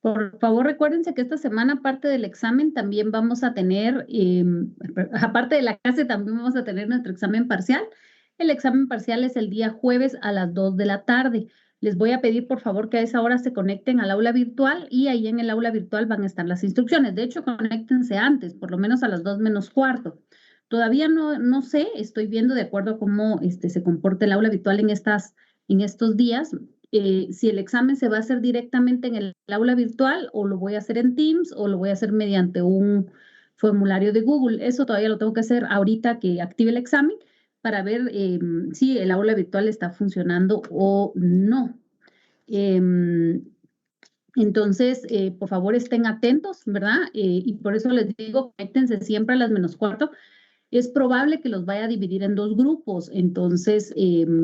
Por favor, recuérdense que esta semana, aparte del examen, también vamos a tener, aparte de la clase, también vamos a tener nuestro examen parcial. El examen parcial es el día jueves a las 2 de la tarde. Les voy a pedir, por favor, que a esa hora se conecten al aula virtual y ahí en el aula virtual van a estar las instrucciones. De hecho, conéctense antes, por lo menos a las 2 menos cuarto. Todavía no sé, estoy viendo de acuerdo a cómo se comporta el aula virtual en estos días. Si el examen se va a hacer directamente en el aula virtual o lo voy a hacer en Teams o lo voy a hacer mediante un formulario de Google. Eso todavía lo tengo que hacer ahorita que active el examen para ver si el aula virtual está funcionando o no. Entonces, por favor, estén atentos, ¿verdad? Y por eso les digo, conéctense siempre a las menos cuarto. Es probable que los vaya a dividir en dos grupos, entonces,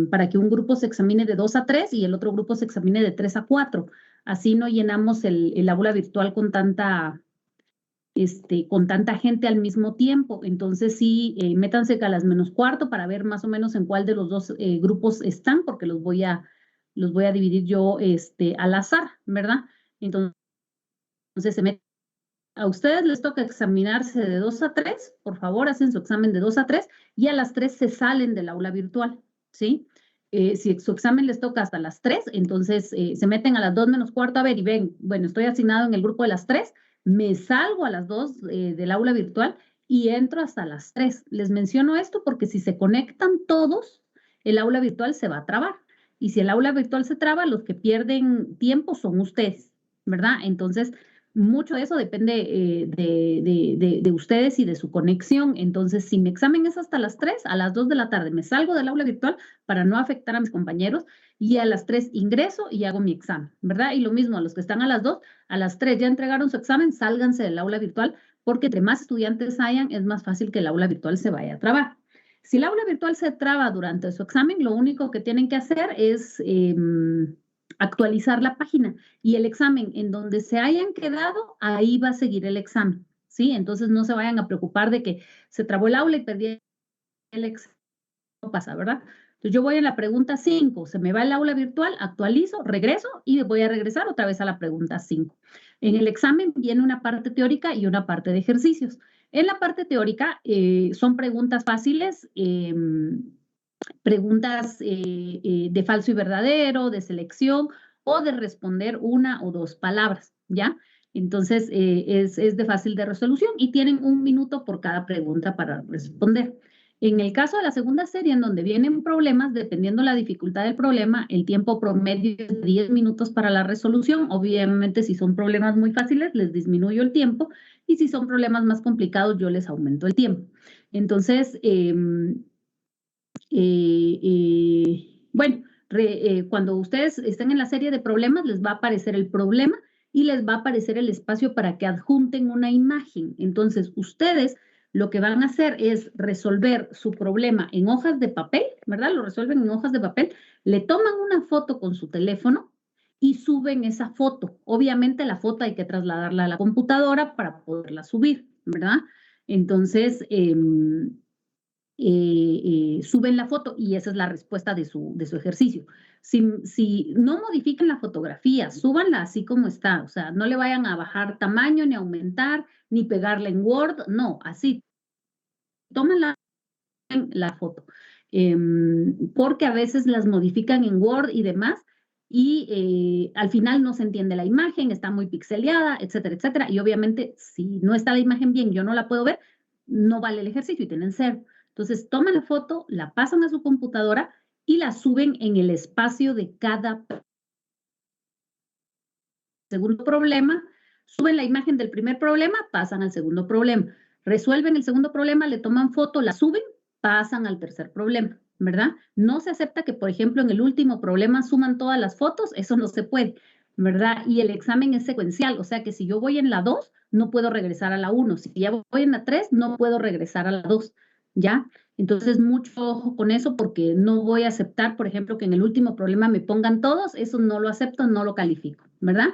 para que un grupo se examine de 2 a 3 y el otro grupo se examine de 3 a 4. Así no llenamos el aula virtual con tanta gente al mismo tiempo. Entonces, sí, métanse a las menos cuarto para ver más o menos en cuál de los dos grupos están, porque los voy a dividir yo al azar, ¿verdad? Entonces, se meten. A ustedes les toca examinarse de 2 a 3, por favor, hacen su examen de 2 a 3 y a las 3 se salen del aula virtual, ¿sí? Si su examen les toca hasta las 3, entonces se meten a las 2 menos cuarto, a ver, y ven, bueno, estoy asignado en el grupo de las 3, me salgo a las 2 del aula virtual y entro hasta las 3. Les menciono esto porque si se conectan todos, el aula virtual se va a trabar. Y si el aula virtual se traba, los que pierden tiempo son ustedes, ¿verdad? Entonces, mucho de eso depende de ustedes y de su conexión. Entonces, si mi examen es hasta las 3, a las 2 de la tarde me salgo del aula virtual para no afectar a mis compañeros y a las 3 ingreso y hago mi examen, ¿verdad? Y lo mismo a los que están a las 2, a las 3 ya entregaron su examen, sálganse del aula virtual porque entre más estudiantes hayan, es más fácil que el aula virtual se vaya a trabar. Si el aula virtual se traba durante su examen, lo único que tienen que hacer es actualizar la página y el examen en donde se hayan quedado, ahí va a seguir el examen, ¿sí? Entonces no se vayan a preocupar de que se trabó el aula y perdí el examen, no pasa, ¿verdad? Entonces yo voy a la pregunta 5, se me va el aula virtual, actualizo, regreso y voy a regresar otra vez a la pregunta 5. En el examen viene una parte teórica y una parte de ejercicios. En la parte teórica son preguntas fáciles, preguntas de falso y verdadero, de selección o de responder una o dos palabras, ¿ya? Entonces, es de fácil de resolución y tienen 1 minuto por cada pregunta para responder. En el caso de la segunda serie, en donde vienen problemas, dependiendo la dificultad del problema, el tiempo promedio es de 10 minutos para la resolución. Obviamente, si son problemas muy fáciles, les disminuyo el tiempo y si son problemas más complicados, yo les aumento el tiempo. Entonces, bueno, cuando ustedes estén en la serie de problemas, les va a aparecer el problema y les va a aparecer el espacio para que adjunten una imagen. Entonces, ustedes lo que van a hacer es resolver su problema en hojas de papel, ¿verdad? Lo resuelven en hojas de papel, le toman una foto con su teléfono y suben esa foto. Obviamente la foto hay que trasladarla a la computadora para poderla subir, ¿verdad? Entonces, suben la foto y esa es la respuesta de su ejercicio. Si no modifican la fotografía, súbanla así como está, o sea, no le vayan a bajar tamaño, ni aumentar, ni pegarla en Word, no, así. Tomen la foto, porque a veces las modifican en Word y demás, y al final no se entiende la imagen, está muy pixeleada, etcétera, etcétera, y obviamente si no está la imagen bien, yo no la puedo ver, no vale el ejercicio y tienen 0. Entonces toman la foto, la pasan a su computadora y la suben en el espacio de cada segundo problema, suben la imagen del primer problema, pasan al segundo problema, resuelven el segundo problema, le toman foto, la suben, pasan al tercer problema, ¿verdad? No se acepta que, por ejemplo, en el último problema suman todas las fotos, eso no se puede, ¿verdad? Y el examen es secuencial, o sea que si yo voy en la 2, no puedo regresar a la 1, si ya voy en la 3, no puedo regresar a la 2, ¿ya? Entonces, mucho ojo con eso porque no voy a aceptar, por ejemplo, que en el último problema me pongan todos, eso no lo acepto, no lo califico, ¿verdad?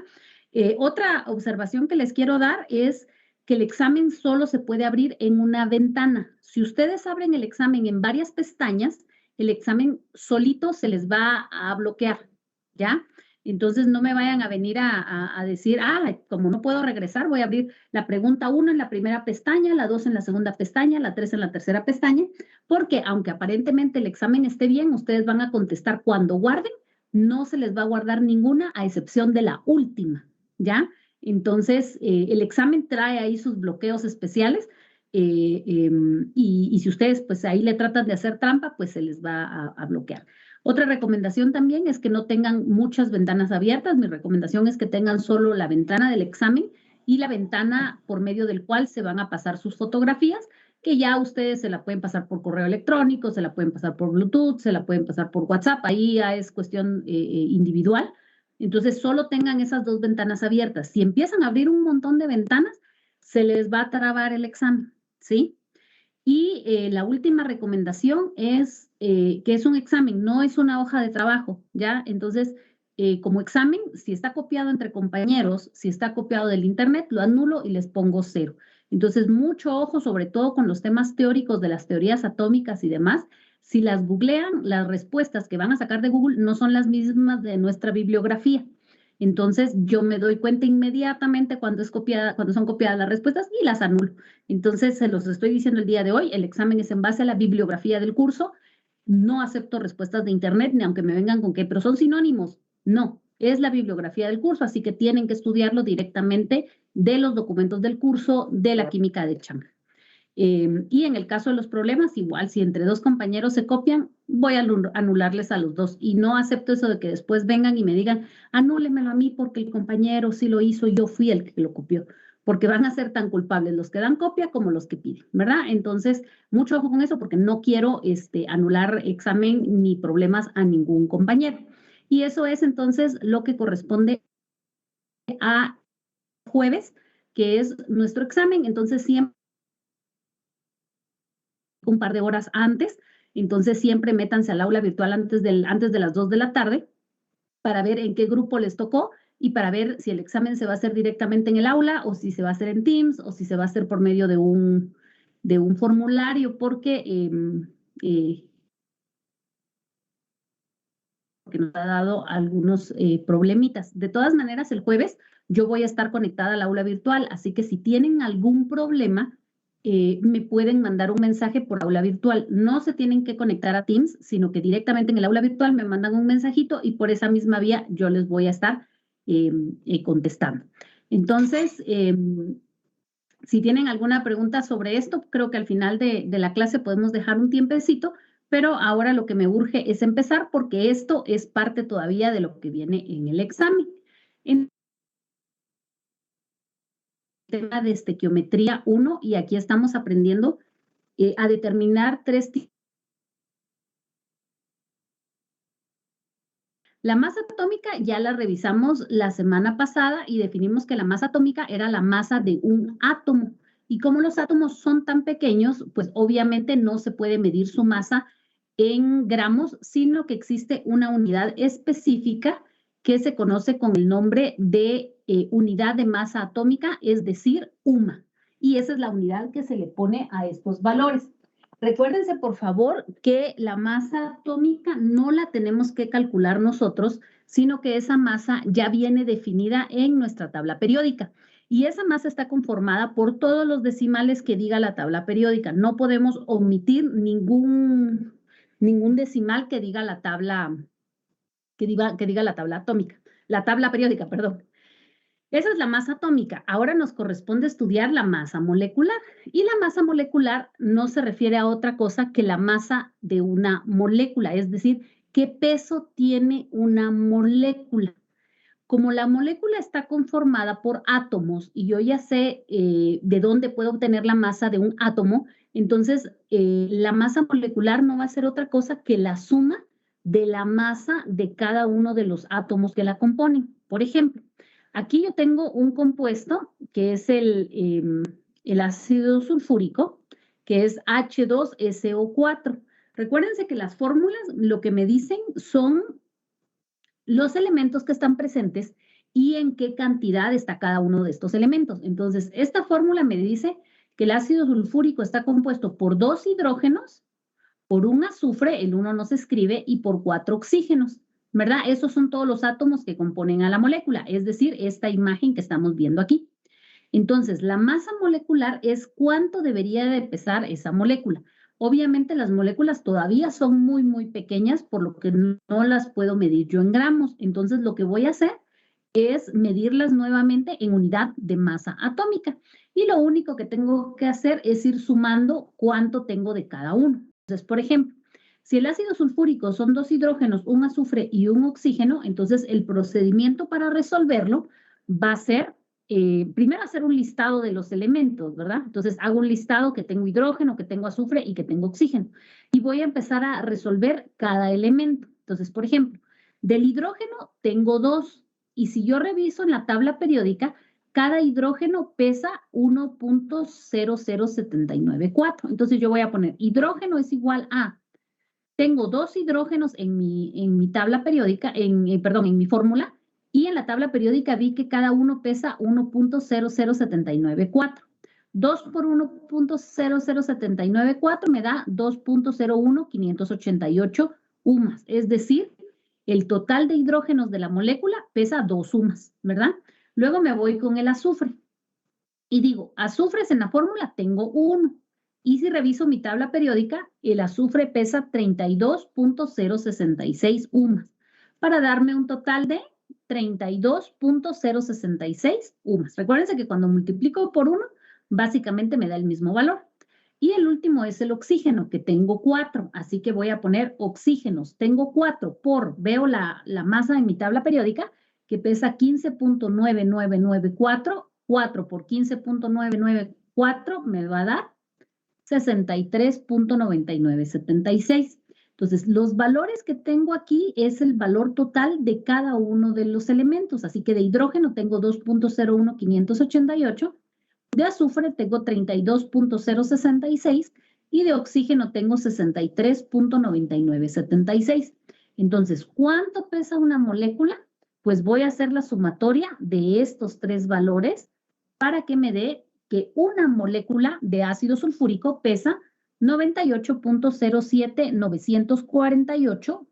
Otra observación que les quiero dar es que el examen solo se puede abrir en una ventana. Si ustedes abren el examen en varias pestañas, el examen solito se les va a bloquear, ¿ya? Entonces no me vayan a venir a decir, como no puedo regresar, voy a abrir la pregunta 1 en la primera pestaña, la 2 en la segunda pestaña, la 3 en la tercera pestaña, porque aunque aparentemente el examen esté bien, ustedes van a contestar cuando guarden, no se les va a guardar ninguna a excepción de la última, ¿ya? Entonces, el examen trae ahí sus bloqueos especiales y si ustedes pues ahí le tratan de hacer trampa, pues se les va a bloquear. Otra recomendación también es que no tengan muchas ventanas abiertas. Mi recomendación es que tengan solo la ventana del examen y la ventana por medio del cual se van a pasar sus fotografías, que ya ustedes se la pueden pasar por correo electrónico, se la pueden pasar por Bluetooth, se la pueden pasar por WhatsApp, ahí ya es cuestión individual. Entonces, solo tengan esas dos ventanas abiertas. Si empiezan a abrir un montón de ventanas, se les va a trabar el examen, ¿sí? Y la última recomendación es que es un examen, no es una hoja de trabajo, ¿ya? Entonces, como examen, si está copiado entre compañeros, si está copiado del internet, lo anulo y les pongo 0. Entonces, mucho ojo, sobre todo con los temas teóricos de las teorías atómicas y demás. Si las googlean, las respuestas que van a sacar de Google no son las mismas de nuestra bibliografía. Entonces, yo me doy cuenta inmediatamente cuando son copiadas las respuestas y las anulo. Entonces, se los estoy diciendo el día de hoy, el examen es en base a la bibliografía del curso. No acepto respuestas de internet, ni aunque me vengan con qué, pero son sinónimos. No, es la bibliografía del curso, así que tienen que estudiarlo directamente de los documentos del curso de la química de Chang. Y en el caso de los problemas, igual, si entre dos compañeros se copian, voy a anularles a los dos. Y no acepto eso de que después vengan y me digan, anúlemelo a mí porque el compañero sí lo hizo, yo fui el que lo copió. Porque van a ser tan culpables los que dan copia como los que piden, ¿verdad? Entonces, mucho ojo con eso porque no quiero anular examen ni problemas a ningún compañero. Y eso es entonces lo que corresponde a jueves, que es nuestro examen. Entonces, siempre un par de horas antes, entonces siempre métanse al aula virtual antes de las 2 de la tarde para ver en qué grupo les tocó y para ver si el examen se va a hacer directamente en el aula o si se va a hacer en Teams o si se va a hacer por medio de un formulario, porque nos ha dado algunos problemitas. De todas maneras, el jueves yo voy a estar conectada al aula virtual, así que si tienen algún problema, me pueden mandar un mensaje por aula virtual. No se tienen que conectar a Teams, sino que directamente en el aula virtual me mandan un mensajito y por esa misma vía yo les voy a estar contestando. Entonces, si tienen alguna pregunta sobre esto, creo que al final de la clase podemos dejar un tiempecito, pero ahora lo que me urge es empezar porque esto es parte todavía de lo que viene en el examen. En el tema de estequiometría 1, y aquí estamos aprendiendo a determinar 3 tipos. La masa atómica ya la revisamos la semana pasada y definimos que la masa atómica era la masa de un átomo. Y como los átomos son tan pequeños, pues obviamente no se puede medir su masa en gramos, sino que existe una unidad específica que se conoce con el nombre de unidad de masa atómica, es decir, UMA. Y esa es la unidad que se le pone a estos valores. Recuérdense, por favor, que la masa atómica no la tenemos que calcular nosotros, sino que esa masa ya viene definida en nuestra tabla periódica. Y esa masa está conformada por todos los decimales que diga la tabla periódica. No podemos omitir ningún decimal que diga la tabla, que diga la tabla atómica, la tabla periódica, perdón. Esa es la masa atómica. Ahora nos corresponde estudiar la masa molecular. Y la masa molecular no se refiere a otra cosa que la masa de una molécula, es decir, qué peso tiene una molécula. Como la molécula está conformada por átomos y yo ya sé de dónde puedo obtener la masa de un átomo, entonces la masa molecular no va a ser otra cosa que la suma de la masa de cada uno de los átomos que la componen. Por ejemplo, aquí yo tengo un compuesto que es el ácido sulfúrico, que es H2SO4. Recuérdense que las fórmulas lo que me dicen son los elementos que están presentes y en qué cantidad está cada uno de estos elementos. Entonces, esta fórmula me dice que el ácido sulfúrico está compuesto por 2 hidrógenos, por un azufre, el 1 no se escribe, y por 4 oxígenos. ¿verdad? Esos son todos los átomos que componen a la molécula, es decir, esta imagen que estamos viendo aquí. Entonces, la masa molecular es cuánto debería de pesar esa molécula. Obviamente las moléculas todavía son muy, muy pequeñas, por lo que no las puedo medir yo en gramos. Entonces, lo que voy a hacer es medirlas nuevamente en unidad de masa atómica. Y lo único que tengo que hacer es ir sumando cuánto tengo de cada uno. Entonces, por ejemplo, si el ácido sulfúrico son 2 hidrógenos, un azufre y un oxígeno, entonces el procedimiento para resolverlo va a ser primero hacer un listado de los elementos, ¿verdad? Entonces hago un listado que tengo hidrógeno, que tengo azufre y que tengo oxígeno. Y voy a empezar a resolver cada elemento. Entonces, por ejemplo, del hidrógeno tengo 2. Y si yo reviso en la tabla periódica, cada hidrógeno pesa 1.00794. Entonces yo voy a poner hidrógeno es igual a, tengo 2 hidrógenos en mi tabla periódica, perdón, en mi fórmula, y en la tabla periódica vi que cada uno pesa 1.00794. 2 por 1.00794 me da 2.01588 UMAS, es decir, el total de hidrógenos de la molécula pesa 2 UMAS, ¿verdad? Luego me voy con el azufre y digo, azufres en la fórmula tengo 1. Y si reviso mi tabla periódica, el azufre pesa 32.066 UMAS, para darme un total de 32.066 UMAS. Recuérdense que cuando multiplico por 1, básicamente me da el mismo valor. Y el último es el oxígeno, que tengo 4, así que voy a poner oxígenos. Tengo 4 veo la masa en mi tabla periódica, que pesa 15.9994, 4 por 15.994 me va a dar 63.9976. Entonces, los valores que tengo aquí es el valor total de cada uno de los elementos. Así que de hidrógeno tengo 2.01588, de azufre tengo 32.066 y de oxígeno tengo 63.9976. Entonces, ¿cuánto pesa una molécula? Pues voy a hacer la sumatoria de estos 3 valores para que me dé que una molécula de ácido sulfúrico pesa 98.07948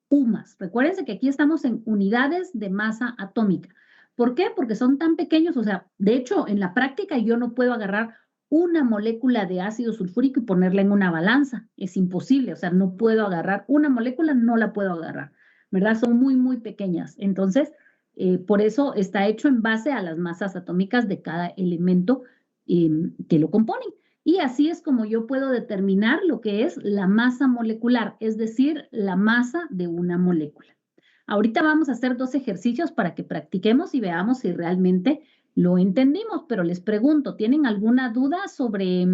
UMAS. Recuérdense que aquí estamos en unidades de masa atómica. ¿Por qué? Porque son tan pequeños, o sea, de hecho, en la práctica yo no puedo agarrar una molécula de ácido sulfúrico y ponerla en una balanza. Es imposible, o sea, no puedo agarrar una molécula, no la puedo agarrar, ¿verdad? Son muy, muy pequeñas. Entonces, por eso está hecho en base a las masas atómicas de cada elemento que lo componen. Y así es como yo puedo determinar lo que es la masa molecular, es decir, la masa de una molécula. Ahorita vamos a hacer 2 ejercicios para que practiquemos y veamos si realmente lo entendimos, pero les pregunto, ¿tienen alguna duda sobre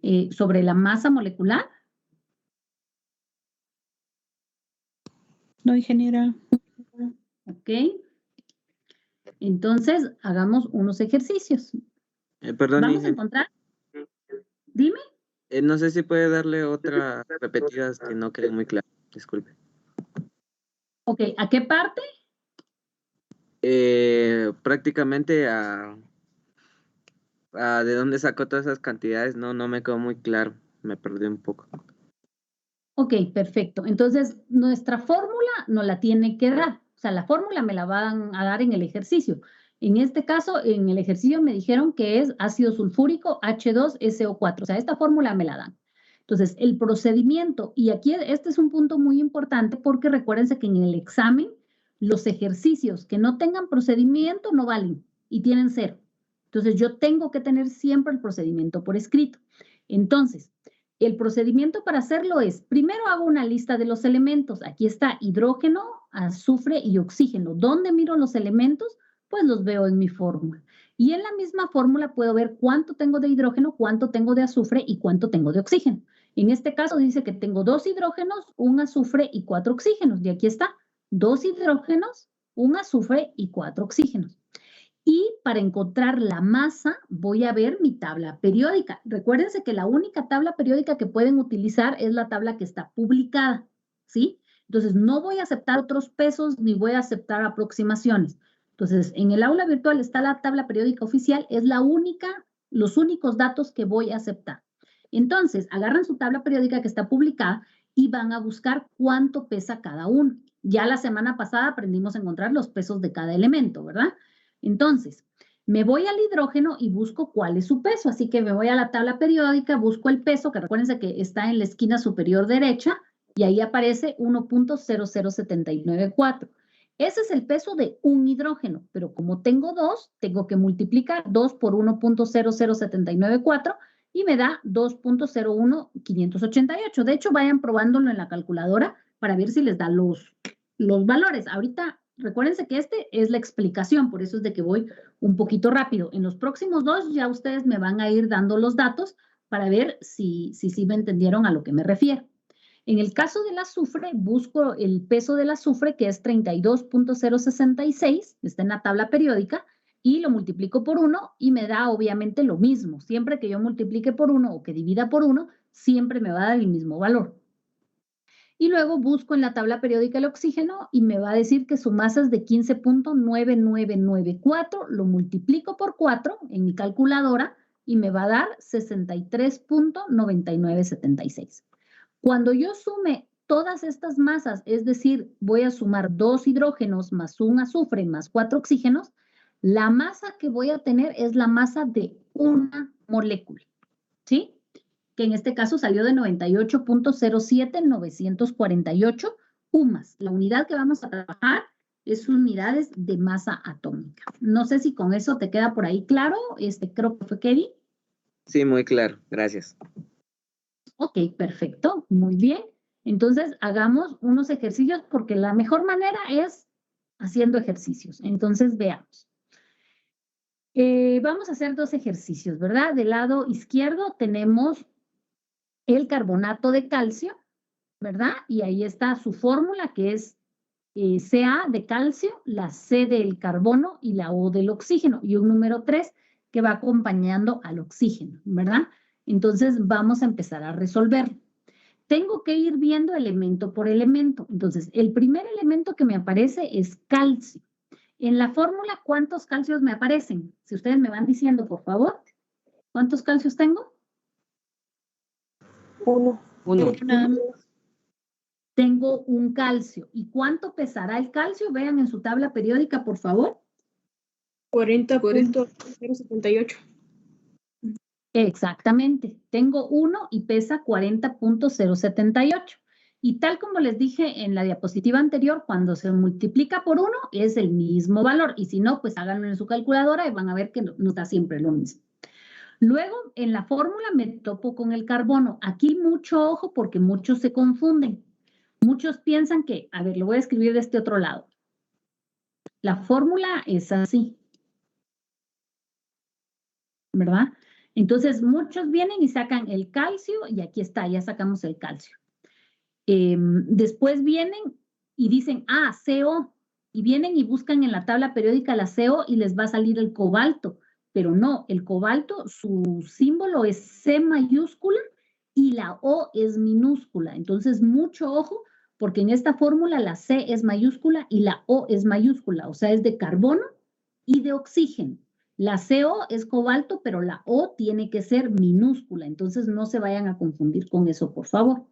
la masa molecular? No, ingeniera. Ok. Entonces, hagamos unos ejercicios. Perdón, Vamos a encontrar. Dime. No sé si puede darle otra repetidas que no quede muy claro. Disculpe. Ok, ¿a qué parte? Prácticamente de dónde sacó todas esas cantidades, no me quedó muy claro. Me perdí un poco. Ok, perfecto. Entonces, nuestra fórmula nos la tiene que dar. O sea, la fórmula me la van a dar en el ejercicio. En este caso, en el ejercicio me dijeron que es ácido sulfúrico H2SO4. O sea, esta fórmula me la dan. Entonces, el procedimiento, y aquí este es un punto muy importante porque recuérdense que en el examen los ejercicios que no tengan procedimiento no valen y tienen 0. Entonces, yo tengo que tener siempre el procedimiento por escrito. Entonces, el procedimiento para hacerlo es, primero hago una lista de los elementos. Aquí está hidrógeno, azufre y oxígeno. ¿Dónde miro los elementos? Pues los veo en mi fórmula. Y en la misma fórmula puedo ver cuánto tengo de hidrógeno, cuánto tengo de azufre y cuánto tengo de oxígeno. En este caso dice que tengo 2 hidrógenos, un azufre y 4 oxígenos. Y aquí está, 2 hidrógenos, un azufre y 4 oxígenos. Y para encontrar la masa voy a ver mi tabla periódica. Recuérdense que la única tabla periódica que pueden utilizar es la tabla que está publicada, ¿sí? Entonces no voy a aceptar otros pesos ni voy a aceptar aproximaciones. Entonces en el aula virtual está la tabla periódica oficial, es los únicos datos que voy a aceptar. Entonces agarran su tabla periódica que está publicada y van a buscar cuánto pesa cada uno. Ya la semana pasada aprendimos a encontrar los pesos de cada elemento, ¿verdad? Entonces, me voy al hidrógeno y busco cuál es su peso. Así que me voy a la tabla periódica, busco el peso, que recuérdense que está en la esquina superior derecha, y ahí aparece 1.00794. Ese es el peso de un hidrógeno, pero como tengo dos, tengo que multiplicar 2 por 1.00794 y me da 2.01588. De hecho, vayan probándolo en la calculadora para ver si les da los valores. Ahorita, recuérdense que este es la explicación, por eso es de que voy un poquito rápido. En los próximos dos ya ustedes me van a ir dando los datos para ver si me entendieron a lo que me refiero. En el caso del azufre, busco el peso del azufre, que es 32.066, está en la tabla periódica, y lo multiplico por 1 y me da obviamente lo mismo. Siempre que yo multiplique por 1 o que divida por 1, siempre me va a dar el mismo valor. Y luego busco en la tabla periódica el oxígeno y me va a decir que su masa es de 15.9994, lo multiplico por 4 en mi calculadora y me va a dar 63.9976. Cuando yo sume todas estas masas, es decir, voy a sumar 2 hidrógenos más un azufre más 4 oxígenos, la masa que voy a tener es la masa de una molécula, ¿sí? Que en este caso salió de 98.07948 UMAS. La unidad que vamos a trabajar es unidades de masa atómica. No sé si con eso te queda por ahí claro. Creo que fue Kevin. Sí, muy claro. Gracias. Ok, perfecto. Muy bien. Entonces, hagamos unos ejercicios porque la mejor manera es haciendo ejercicios. Entonces, veamos. Vamos a hacer dos ejercicios, ¿verdad? Del lado izquierdo tenemos el carbonato de calcio, ¿verdad? Y ahí está su fórmula, que es Ca de calcio, la C del carbono y la O del oxígeno, y un número 3 que va acompañando al oxígeno, ¿verdad? Entonces, vamos a empezar a resolver. Tengo que ir viendo elemento por elemento. Entonces, el primer elemento que me aparece es calcio. En la fórmula, ¿cuántos calcios me aparecen? Si ustedes me van diciendo, por favor, ¿cuántos calcios tengo? Uno. Tengo un calcio. ¿Y cuánto pesará el calcio? Vean en su tabla periódica, por favor. 40.078. Exactamente. Tengo 1 y pesa 40.078. Y tal como les dije en la diapositiva anterior, cuando se multiplica por 1 es el mismo valor. Y si no, pues háganlo en su calculadora y van a ver que nos da siempre lo mismo. Luego, en la fórmula me topo con el carbono. Aquí mucho ojo porque muchos se confunden. Muchos piensan que, a ver, lo voy a escribir de este otro lado. La fórmula es así, ¿verdad? Entonces, muchos vienen y sacan el calcio y aquí está, ya sacamos el calcio. Después vienen y dicen, CO, y vienen y buscan en la tabla periódica la CO y les va a salir el cobalto, pero no, el cobalto, su símbolo es C mayúscula y la O es minúscula. Entonces, mucho ojo, porque en esta fórmula la C es mayúscula y la O es mayúscula, o sea, es de carbono y de oxígeno. La CO es cobalto, pero la O tiene que ser minúscula, entonces no se vayan a confundir con eso, por favor.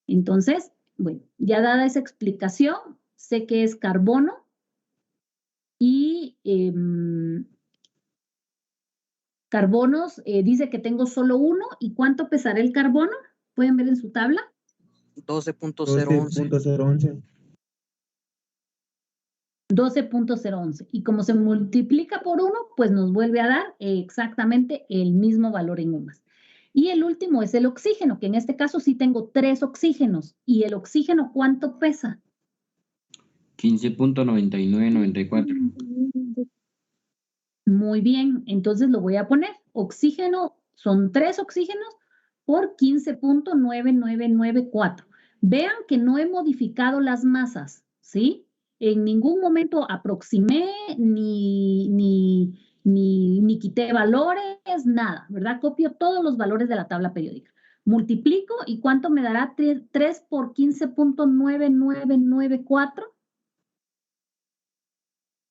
Entonces, bueno, ya dada esa explicación, sé que es carbono y carbonos, dice que tengo solo uno. ¿Y cuánto pesará el carbono? ¿Pueden ver en su tabla? 12.011. 12.011. Y como se multiplica por 1, pues nos vuelve a dar exactamente el mismo valor en UMAS. Y el último es el oxígeno, que en este caso sí tengo 3 oxígenos. ¿Y el oxígeno cuánto pesa? 15.9994. Muy bien, entonces lo voy a poner. Oxígeno, son 3 oxígenos por 15.9994. Vean que no he modificado las masas, ¿sí? En ningún momento aproximé ni quité valores, nada, ¿verdad? Copio todos los valores de la tabla periódica. Multiplico y ¿cuánto me dará 3 por 15.9994?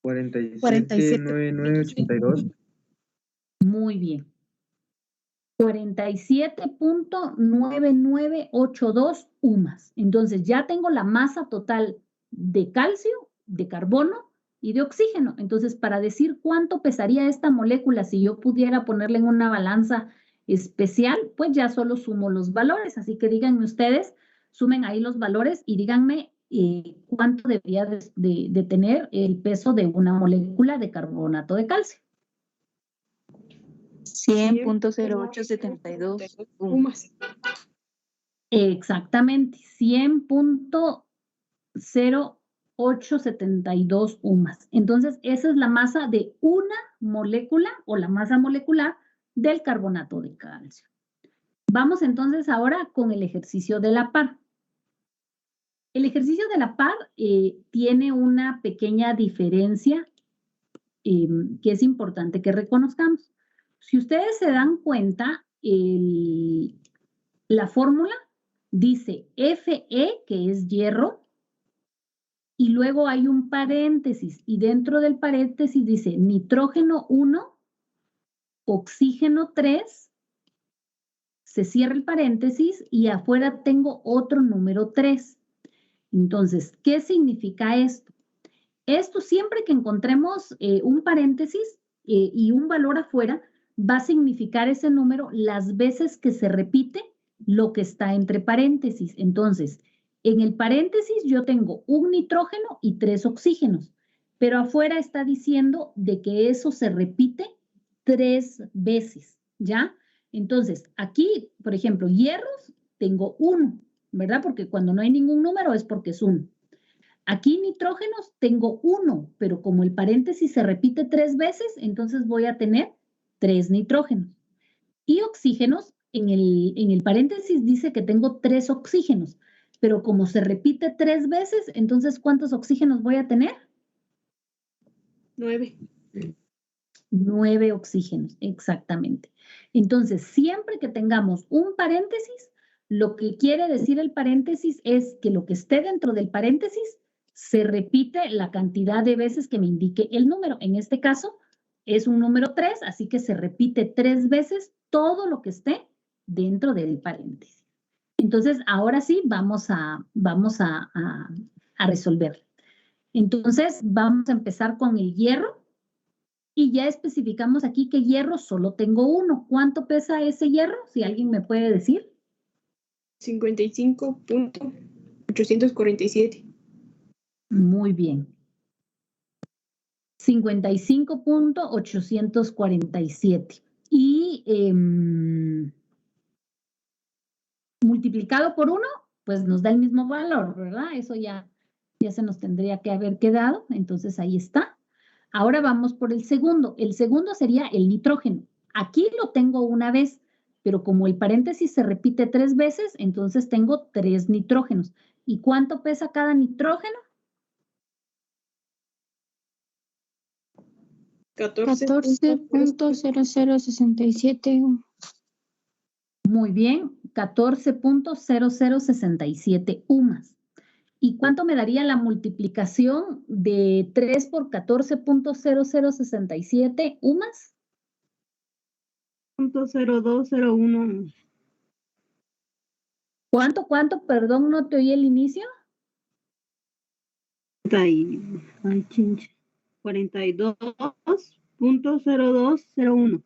47.9982. Muy bien. 47.9982 UMAS. Entonces ya tengo la masa total de calcio, de carbono y de oxígeno. Entonces, para decir cuánto pesaría esta molécula si yo pudiera ponerla en una balanza especial, pues ya solo sumo los valores. Así que díganme ustedes, sumen ahí los valores y díganme cuánto debería de tener el peso de una molécula de carbonato de calcio. 100.0872 UMAS. Exactamente, 100.0872 UMAS. Entonces, esa es la masa de una molécula o la masa molecular del carbonato de calcio. Vamos entonces ahora con el ejercicio de la par. El ejercicio de la par tiene una pequeña diferencia que es importante que reconozcamos. Si ustedes se dan cuenta, la fórmula dice Fe, que es hierro, y luego hay un paréntesis, y dentro del paréntesis dice nitrógeno 1, oxígeno 3, se cierra el paréntesis y afuera tengo otro número 3. Entonces, ¿qué significa esto? Esto siempre que encontremos un paréntesis y un valor afuera, va a significar ese número las veces que se repite lo que está entre paréntesis. Entonces, en el paréntesis yo tengo un nitrógeno y 3 oxígenos, pero afuera está diciendo de que eso se repite 3 veces, ¿ya? Entonces, aquí, por ejemplo, hierros, tengo 1, ¿verdad? Porque cuando no hay ningún número es porque es 1. Aquí nitrógenos tengo 1, pero como el paréntesis se repite 3 veces, entonces voy a tener 3 nitrógenos. Y oxígenos, en el paréntesis dice que tengo 3 oxígenos, pero como se repite 3 veces, entonces ¿cuántos oxígenos voy a tener? 9. 9 oxígenos, exactamente. Entonces, siempre que tengamos un paréntesis, lo que quiere decir el paréntesis es que lo que esté dentro del paréntesis se repite la cantidad de veces que me indique el número. En este caso, es un número 3, así que se repite 3 veces todo lo que esté dentro del paréntesis. Entonces, ahora sí, vamos a resolver. Entonces, vamos a empezar con el hierro. Y ya especificamos aquí que hierro solo tengo 1. ¿Cuánto pesa ese hierro? Si alguien me puede decir. 55.847. Muy bien. 55.847. Y multiplicado por 1, pues nos da el mismo valor, ¿verdad? Eso ya se nos tendría que haber quedado. Entonces ahí está. Ahora vamos por el segundo. El segundo sería el nitrógeno. Aquí lo tengo una vez, pero como el paréntesis se repite 3 veces, entonces tengo 3 nitrógenos. ¿Y cuánto pesa cada nitrógeno? 14.0067. Muy bien, 14.0067 UMAS. ¿Y cuánto me daría la multiplicación de 3 por 14.0067 UMAS? 0.0201. ¿Cuánto? Perdón, no te oí el inicio. 42.0201.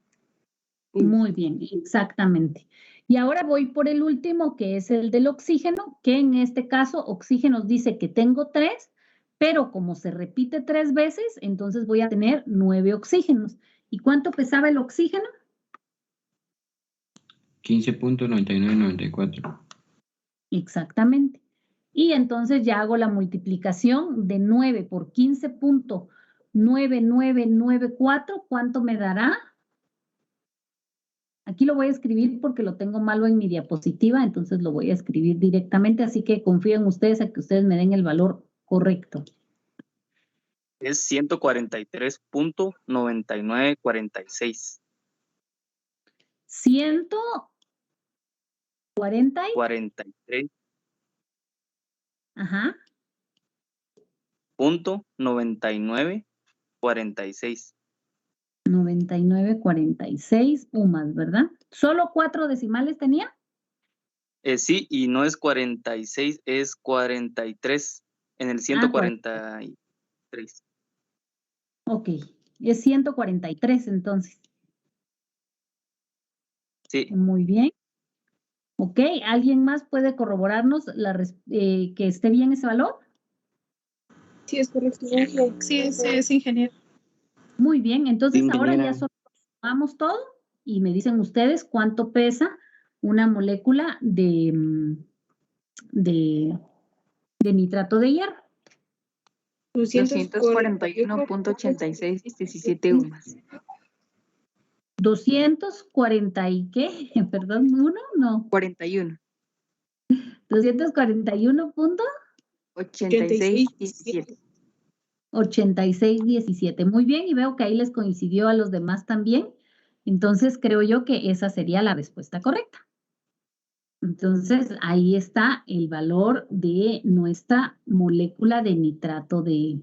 Muy bien, exactamente. Y ahora voy por el último, que es el del oxígeno, que en este caso oxígenos dice que tengo 3, pero como se repite 3 veces, entonces voy a tener 9 oxígenos. ¿Y cuánto pesaba el oxígeno? 15.9994. Exactamente. Y entonces ya hago la multiplicación de 9 por 15.9994. ¿Cuánto me dará? Aquí lo voy a escribir porque lo tengo malo en mi diapositiva, entonces lo voy a escribir directamente, así que confío en ustedes a que ustedes me den el valor correcto. Es 143.9946. 143. Ajá. .9946. 99.46 UMAS, ¿verdad? ¿Solo 4 decimales tenía? Sí, y no es 46, es 43 en el 143. Ok, es 143 entonces. Sí, Muy bien. Ok, ¿alguien más puede corroborarnos que esté bien ese valor? Sí, es correcto. Sí, es ingeniero. Muy bien, entonces ahora ya Ingeniera. solo sumamos todo y me dicen ustedes cuánto pesa una molécula de nitrato de hierro. 241.86, 17 UMAS. 240 y qué, perdón, ¿1? No, 41. 241.86, 86, 17. 17. Muy bien, y veo que ahí les coincidió a los demás también. Entonces creo yo que esa sería la respuesta correcta. Entonces ahí está el valor de nuestra molécula de nitrato de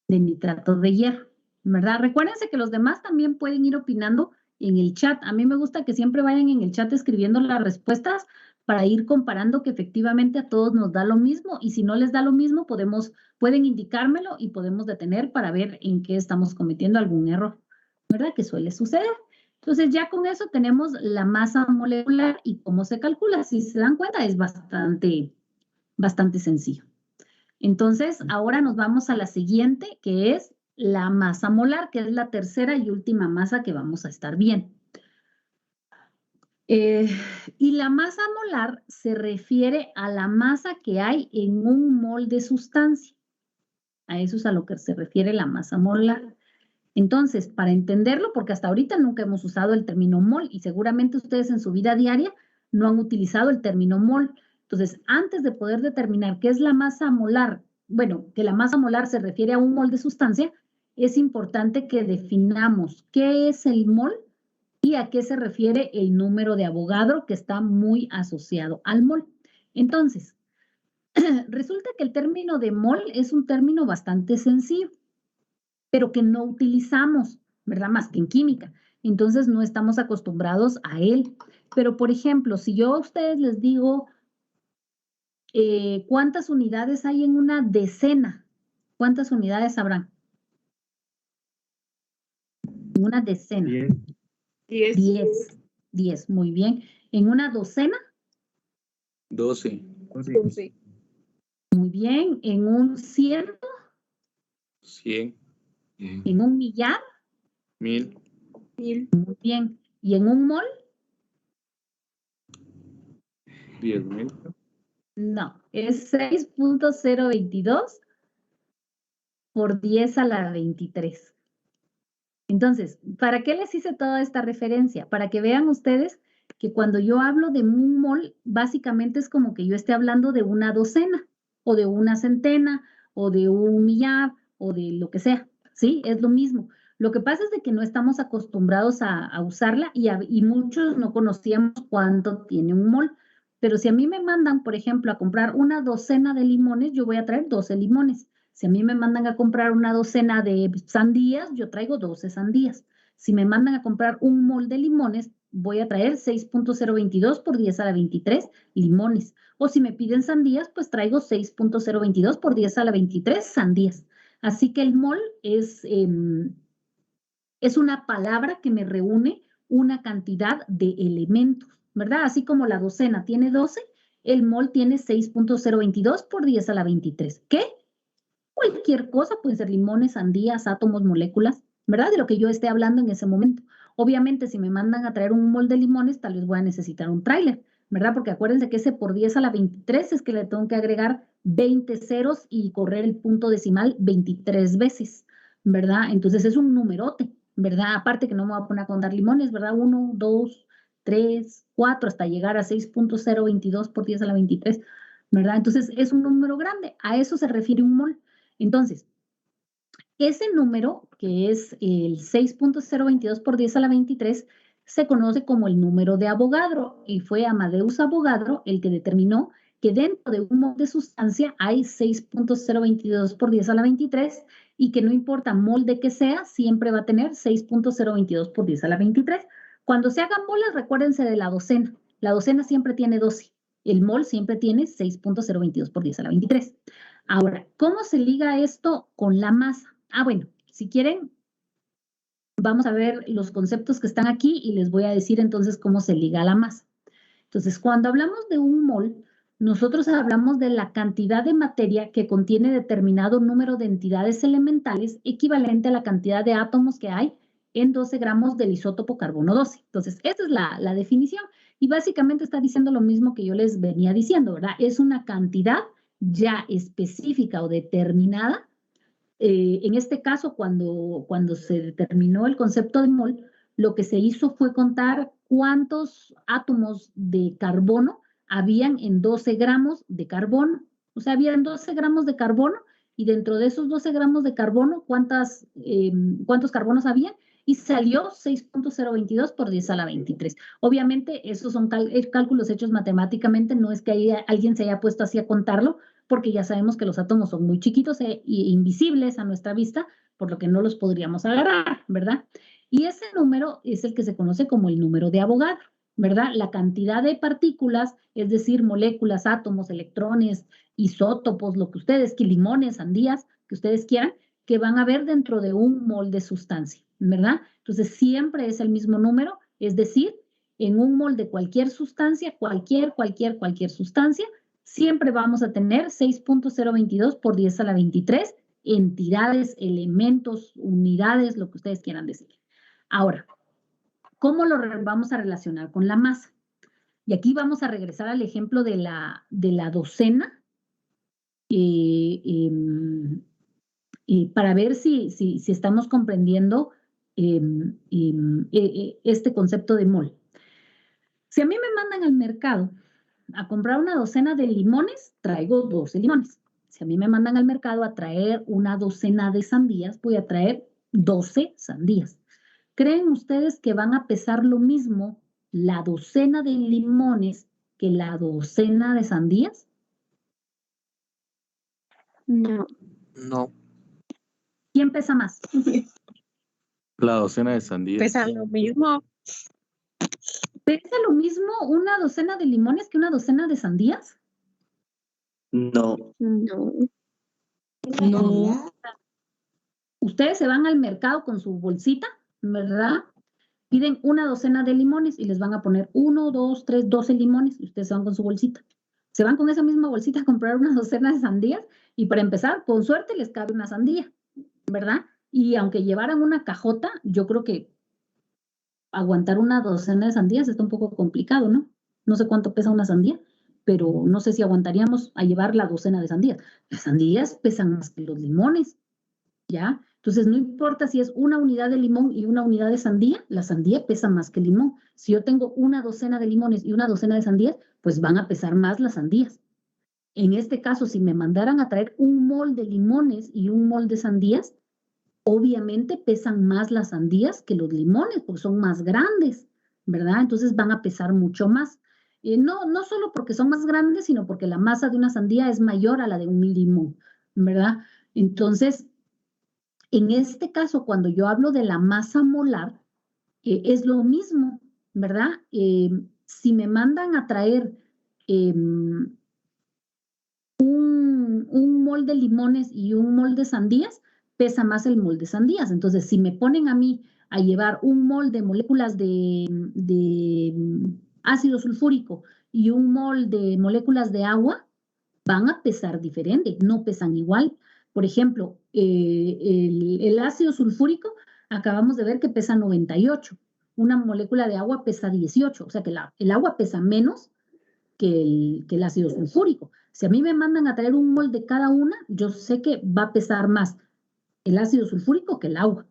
hierro, ¿verdad? Recuérdense que los demás también pueden ir opinando en el chat. A mí me gusta que siempre vayan en el chat escribiendo las respuestas para ir comparando que efectivamente a todos nos da lo mismo y si no les da lo mismo pueden indicármelo y podemos detener para ver en qué estamos cometiendo algún error, ¿verdad? Que suele suceder. Entonces ya con eso tenemos la masa molecular y cómo se calcula. Si se dan cuenta es bastante sencillo. Entonces, ahora nos vamos a la siguiente, que es la masa molar, que es la tercera y última masa que vamos a estar viendo. Y la masa molar se refiere a la masa que hay en un mol de sustancia. A eso es a lo que se refiere la masa molar. Entonces, para entenderlo, porque hasta ahorita nunca hemos usado el término mol y seguramente ustedes en su vida diaria no han utilizado el término mol. Entonces, antes de poder determinar qué es la masa molar, bueno, que la masa molar se refiere a un mol de sustancia, es importante que definamos qué es el mol y a qué se refiere el número de Avogadro que está muy asociado al mol. Entonces, resulta que el término de mol es un término bastante sencillo, pero que no utilizamos, ¿verdad? Más que en química. Entonces no estamos acostumbrados a él. Pero, por ejemplo, si yo a ustedes les digo cuántas unidades hay en una decena, ¿cuántas unidades habrán? En una decena. 10, muy bien. ¿En una docena? 12. Muy bien. ¿En un ciento? 100. ¿En un millar? 1000. Muy bien. ¿Y en un mol? 10,000. No, es 6.022 por 10 a la 23. Entonces, ¿para qué les hice toda esta referencia? Para que vean ustedes que cuando yo hablo de un mol, básicamente es como que yo esté hablando de una docena, o de una centena, o de un millar, o de lo que sea, ¿sí? Es lo mismo. Lo que pasa es de que no estamos acostumbrados a usarla y muchos no conocíamos cuánto tiene un mol. Pero si a mí me mandan, por ejemplo, a comprar una docena de limones, yo voy a traer 12 limones. Si a mí me mandan a comprar una docena de sandías, yo traigo 12 sandías. Si me mandan a comprar un mol de limones, voy a traer 6.022 por 10 a la 23 limones. O si me piden sandías, pues traigo 6.022 por 10 a la 23 sandías. Así que el mol es una palabra que me reúne una cantidad de elementos, ¿verdad? Así como la docena tiene 12, el mol tiene 6.022 por 10 a la 23. ¿Qué? Cualquier cosa, pueden ser limones, sandías, átomos, moléculas, ¿verdad? De lo que yo esté hablando en ese momento. Obviamente, si me mandan a traer un mol de limones, tal vez voy a necesitar un tráiler, ¿verdad? Porque acuérdense que ese por 10 a la 23 es que le tengo que agregar 20 ceros y correr el punto decimal 23 veces, ¿verdad? Entonces es un numerote, ¿verdad? Aparte que no me voy a poner a contar limones, ¿verdad? 1, 2, 3, 4, hasta llegar a 6.022 por 10 a la 23, ¿verdad? Entonces es un número grande, a eso se refiere un mol. Entonces, ese número, que es el 6.022 por 10 a la 23, se conoce como el número de Avogadro y fue Amadeus Avogadro el que determinó que dentro de un mol de sustancia hay 6.022 por 10 a la 23 y que no importa molde que sea, siempre va a tener 6.022 por 10 a la 23. Cuando se hagan moles, recuérdense de la docena. La docena siempre tiene 12. El mol siempre tiene 6.022 por 10 a la 23. Ahora, ¿cómo se liga esto con la masa? Bueno, si quieren, vamos a ver los conceptos que están aquí y les voy a decir entonces cómo se liga a la masa. Entonces, cuando hablamos de un mol, nosotros hablamos de la cantidad de materia que contiene determinado número de entidades elementales equivalente a la cantidad de átomos que hay en 12 gramos del isótopo carbono 12. Entonces, esta es la definición y básicamente está diciendo lo mismo que yo les venía diciendo, ¿verdad? Es una cantidad ya específica o determinada. En este caso, cuando se determinó el concepto de mol, lo que se hizo fue contar cuántos átomos de carbono habían en 12 gramos de carbono. O sea, habían 12 gramos de carbono y dentro de esos 12 gramos de carbono, ¿cuántos carbonos había? Y salió 6.022 por 10 a la 23. Obviamente, esos son cálculos hechos matemáticamente, no es que alguien se haya puesto así a contarlo, porque ya sabemos que los átomos son muy chiquitos e invisibles a nuestra vista, por lo que no los podríamos agarrar, ¿verdad? Y ese número es el que se conoce como el número de Avogadro, ¿verdad? La cantidad de partículas, es decir, moléculas, átomos, electrones, isótopos, lo que ustedes, limones, sandías, que ustedes quieran, que van a ver dentro de un mol de sustancia, ¿verdad? Entonces, siempre es el mismo número, es decir, en un mol de cualquier sustancia, cualquier sustancia, siempre vamos a tener 6.022 por 10 a la 23 entidades, elementos, unidades, lo que ustedes quieran decir. Ahora, ¿cómo lo vamos a relacionar con la masa? Y aquí vamos a regresar al ejemplo de la docena para ver si estamos comprendiendo este concepto de mol. Si a mí me mandan al mercado a comprar una docena de limones, traigo 12 limones. Si a mí me mandan al mercado a traer una docena de sandías, voy a traer 12 sandías. ¿Creen ustedes que van a pesar lo mismo la docena de limones que la docena de sandías? No. No. ¿Quién pesa más? La docena de sandías. Pesa lo mismo. ¿Pesa lo mismo una docena de limones que una docena de sandías? No. No. No. Ustedes se van al mercado con su bolsita, ¿verdad? Piden una docena de limones y les van a poner 1, 2, 3, 12 limones y ustedes se van con su bolsita. Se van con esa misma bolsita a comprar una docena de sandías y para empezar, con suerte les cabe una sandía, ¿verdad? Y aunque llevaran una cajota, yo creo que aguantar una docena de sandías está un poco complicado, ¿no? No sé cuánto pesa una sandía, pero no sé si aguantaríamos a llevar la docena de sandías. Las sandías pesan más que los limones, ¿ya? Entonces, no importa si es una unidad de limón y una unidad de sandía, la sandía pesa más que el limón. Si yo tengo una docena de limones y una docena de sandías, pues van a pesar más las sandías. En este caso, si me mandaran a traer un mol de limones y un mol de sandías, obviamente pesan más las sandías que los limones, porque son más grandes, ¿verdad? Entonces van a pesar mucho más. No solo porque son más grandes, sino porque la masa de una sandía es mayor a la de un limón, ¿verdad? Entonces, en este caso, cuando yo hablo de la masa molar, es lo mismo, ¿verdad? Si me mandan a traer un mol de limones y un mol de sandías, pesa más el mol de sandías. Entonces, si me ponen a mí a llevar un mol de moléculas de ácido sulfúrico y un mol de moléculas de agua, van a pesar diferente, no pesan igual. Por ejemplo, el ácido sulfúrico, acabamos de ver que pesa 98. Una molécula de agua pesa 18, o sea que el agua pesa menos que el ácido sulfúrico. Si a mí me mandan a traer un mol de cada una, yo sé que va a pesar más el ácido sulfúrico que el agua,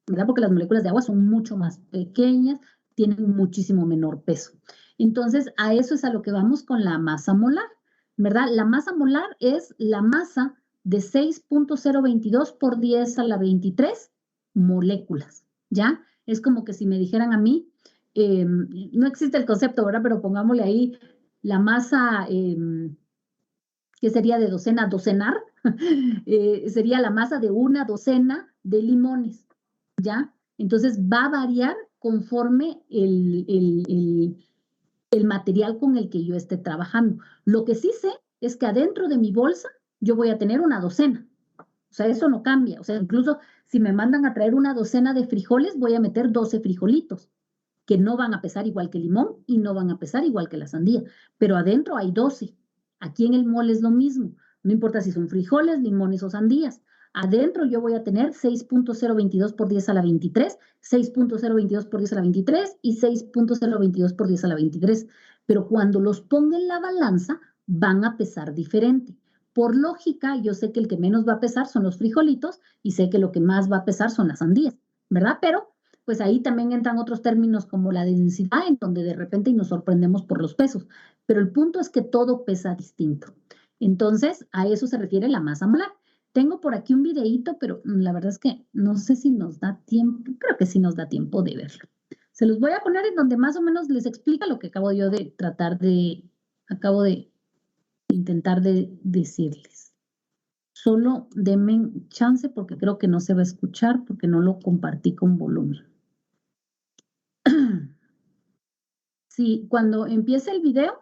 ¿verdad? Porque las moléculas de agua son mucho más pequeñas, tienen muchísimo menor peso. Entonces, a eso es a lo que vamos con la masa molar, ¿verdad? La masa molar es la masa de 6.022 por 10 a la 23 moléculas, ¿ya? Es como que si me dijeran a mí, no existe el concepto, ¿verdad? Pero pongámosle ahí la masa, que sería de docena, docenar, sería la masa de una docena de limones, ¿ya? Entonces va a variar conforme el material con el que yo esté trabajando. Lo que sí sé es que adentro de mi bolsa yo voy a tener una docena. O sea, eso no cambia. O sea, incluso si me mandan a traer una docena de frijoles, voy a meter 12 frijolitos, que no van a pesar igual que el limón y no van a pesar igual que la sandía. Pero adentro hay 12. Aquí en el mole es lo mismo. No importa si son frijoles, limones o sandías. Adentro yo voy a tener 6.022 por 10 a la 23, 6.022 por 10 a la 23 y 6.022 por 10 a la 23. Pero cuando los ponga en la balanza, van a pesar diferente. Por lógica, yo sé que el que menos va a pesar son los frijolitos y sé que lo que más va a pesar son las sandías, ¿verdad? Pero pues ahí también entran otros términos como la densidad, en donde de repente nos sorprendemos por los pesos. Pero el punto es que todo pesa distinto. Entonces, a eso se refiere la masa molar. Tengo por aquí un videíto, pero la verdad es que no sé si nos da tiempo, creo que sí nos da tiempo de verlo. Se los voy a poner en donde más o menos les explica lo que acabo yo de acabo de intentar de decirles. Solo denme chance porque creo que no se va a escuchar porque no lo compartí con volumen. Sí, cuando empiece el video,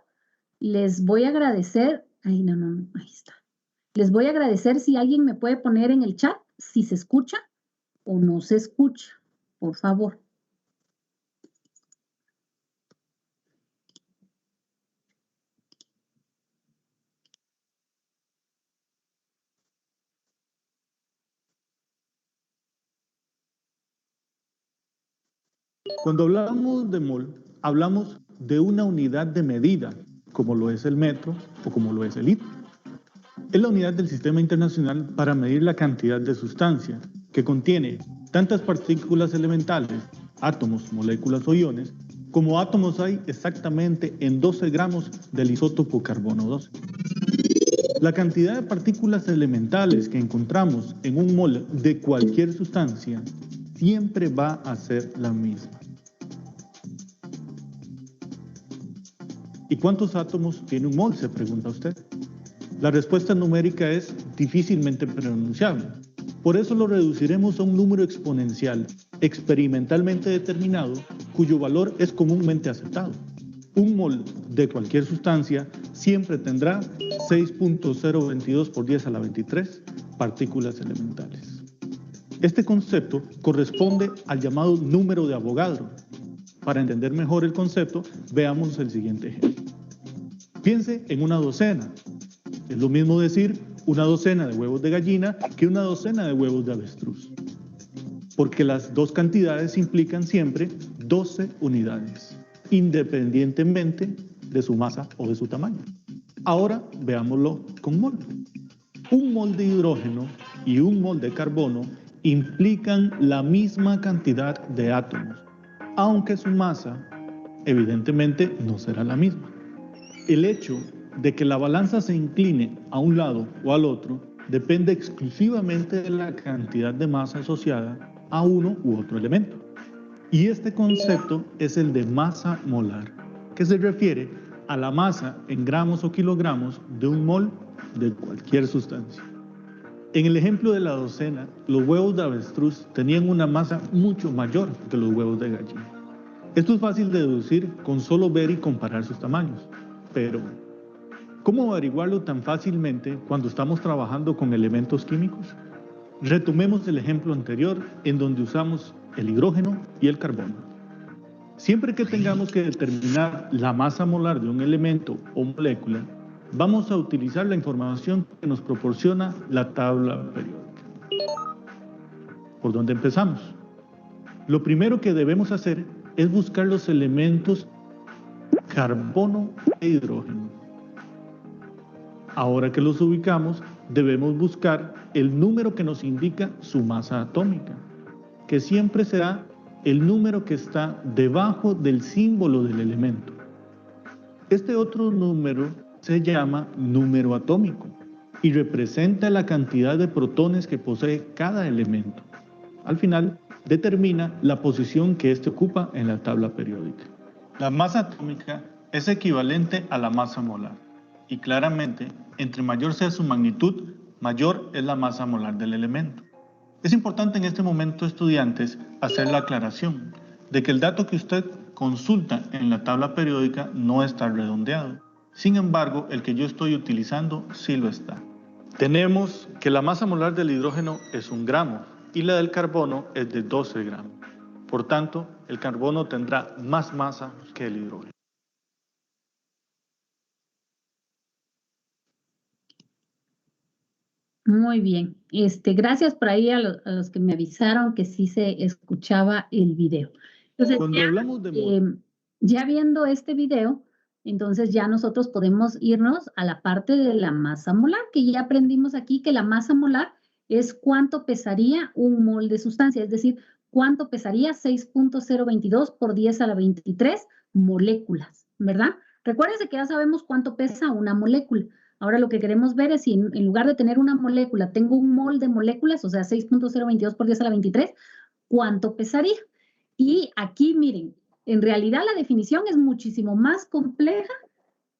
les voy a agradecer. Ay, no, ahí está. Les voy a agradecer si alguien me puede poner en el chat si se escucha o no se escucha, por favor. Cuando hablamos de mol, hablamos de una unidad de medida, como lo es el metro o como lo es el litro. Es la unidad del sistema internacional para medir la cantidad de sustancia que contiene tantas partículas elementales, átomos, moléculas o iones, como átomos hay exactamente en 12 gramos del isótopo carbono 12. La cantidad de partículas elementales que encontramos en un mol de cualquier sustancia siempre va a ser la misma. ¿Y cuántos átomos tiene un mol?, se pregunta usted. La respuesta numérica es difícilmente pronunciable. Por eso lo reduciremos a un número exponencial, experimentalmente determinado, cuyo valor es comúnmente aceptado. Un mol de cualquier sustancia siempre tendrá 6.022 por 10 a la 23 partículas elementales. Este concepto corresponde al llamado número de Avogadro. Para entender mejor el concepto, veamos el siguiente ejemplo. Piense en una docena. Es lo mismo decir una docena de huevos de gallina que una docena de huevos de avestruz, porque las dos cantidades implican siempre 12 unidades, independientemente de su masa o de su tamaño. Ahora veámoslo con mol. Un mol de hidrógeno y un mol de carbono implican la misma cantidad de átomos, aunque su masa evidentemente no será la misma. El hecho de que la balanza se incline a un lado o al otro depende exclusivamente de la cantidad de masa asociada a uno u otro elemento. Y este concepto es el de masa molar, que se refiere a la masa en gramos o kilogramos de un mol de cualquier sustancia. En el ejemplo de la docena, los huevos de avestruz tenían una masa mucho mayor que los huevos de gallina. Esto es fácil de deducir con solo ver y comparar sus tamaños, pero ¿cómo averiguarlo tan fácilmente cuando estamos trabajando con elementos químicos? Retomemos el ejemplo anterior en donde usamos el hidrógeno y el carbono. Siempre que tengamos que determinar la masa molar de un elemento o molécula, vamos a utilizar la información que nos proporciona la tabla periódica. ¿Por dónde empezamos? Lo primero que debemos hacer es buscar los elementos carbono e hidrógeno. Ahora que los ubicamos, debemos buscar el número que nos indica su masa atómica, que siempre será el número que está debajo del símbolo del elemento. Este otro número se llama número atómico y representa la cantidad de protones que posee cada elemento. Al final, determina la posición que éste ocupa en la tabla periódica. La masa atómica es equivalente a la masa molar y claramente, entre mayor sea su magnitud, mayor es la masa molar del elemento. Es importante en este momento, estudiantes, hacer la aclaración de que el dato que usted consulta en la tabla periódica no está redondeado. Sin embargo, el que yo estoy utilizando sí lo está. Tenemos que la masa molar del hidrógeno es 1 gramo y la del carbono es de 12 gramos. Por tanto, el carbono tendrá más masa que el hidrógeno. Muy bien. Gracias por ahí a los que me avisaron que sí se escuchaba el video. Entonces, Cuando hablamos de ya viendo este video, entonces ya nosotros podemos irnos a la parte de la masa molar, que ya aprendimos aquí que la masa molar es cuánto pesaría un mol de sustancia, es decir, cuánto pesaría 6.022 por 10 a la 23 moléculas, ¿verdad? Recuérdense que ya sabemos cuánto pesa una molécula. Ahora lo que queremos ver es si en lugar de tener una molécula, tengo un mol de moléculas, o sea, 6.022 por 10 a la 23, ¿cuánto pesaría? Y aquí, miren, en realidad la definición es muchísimo más compleja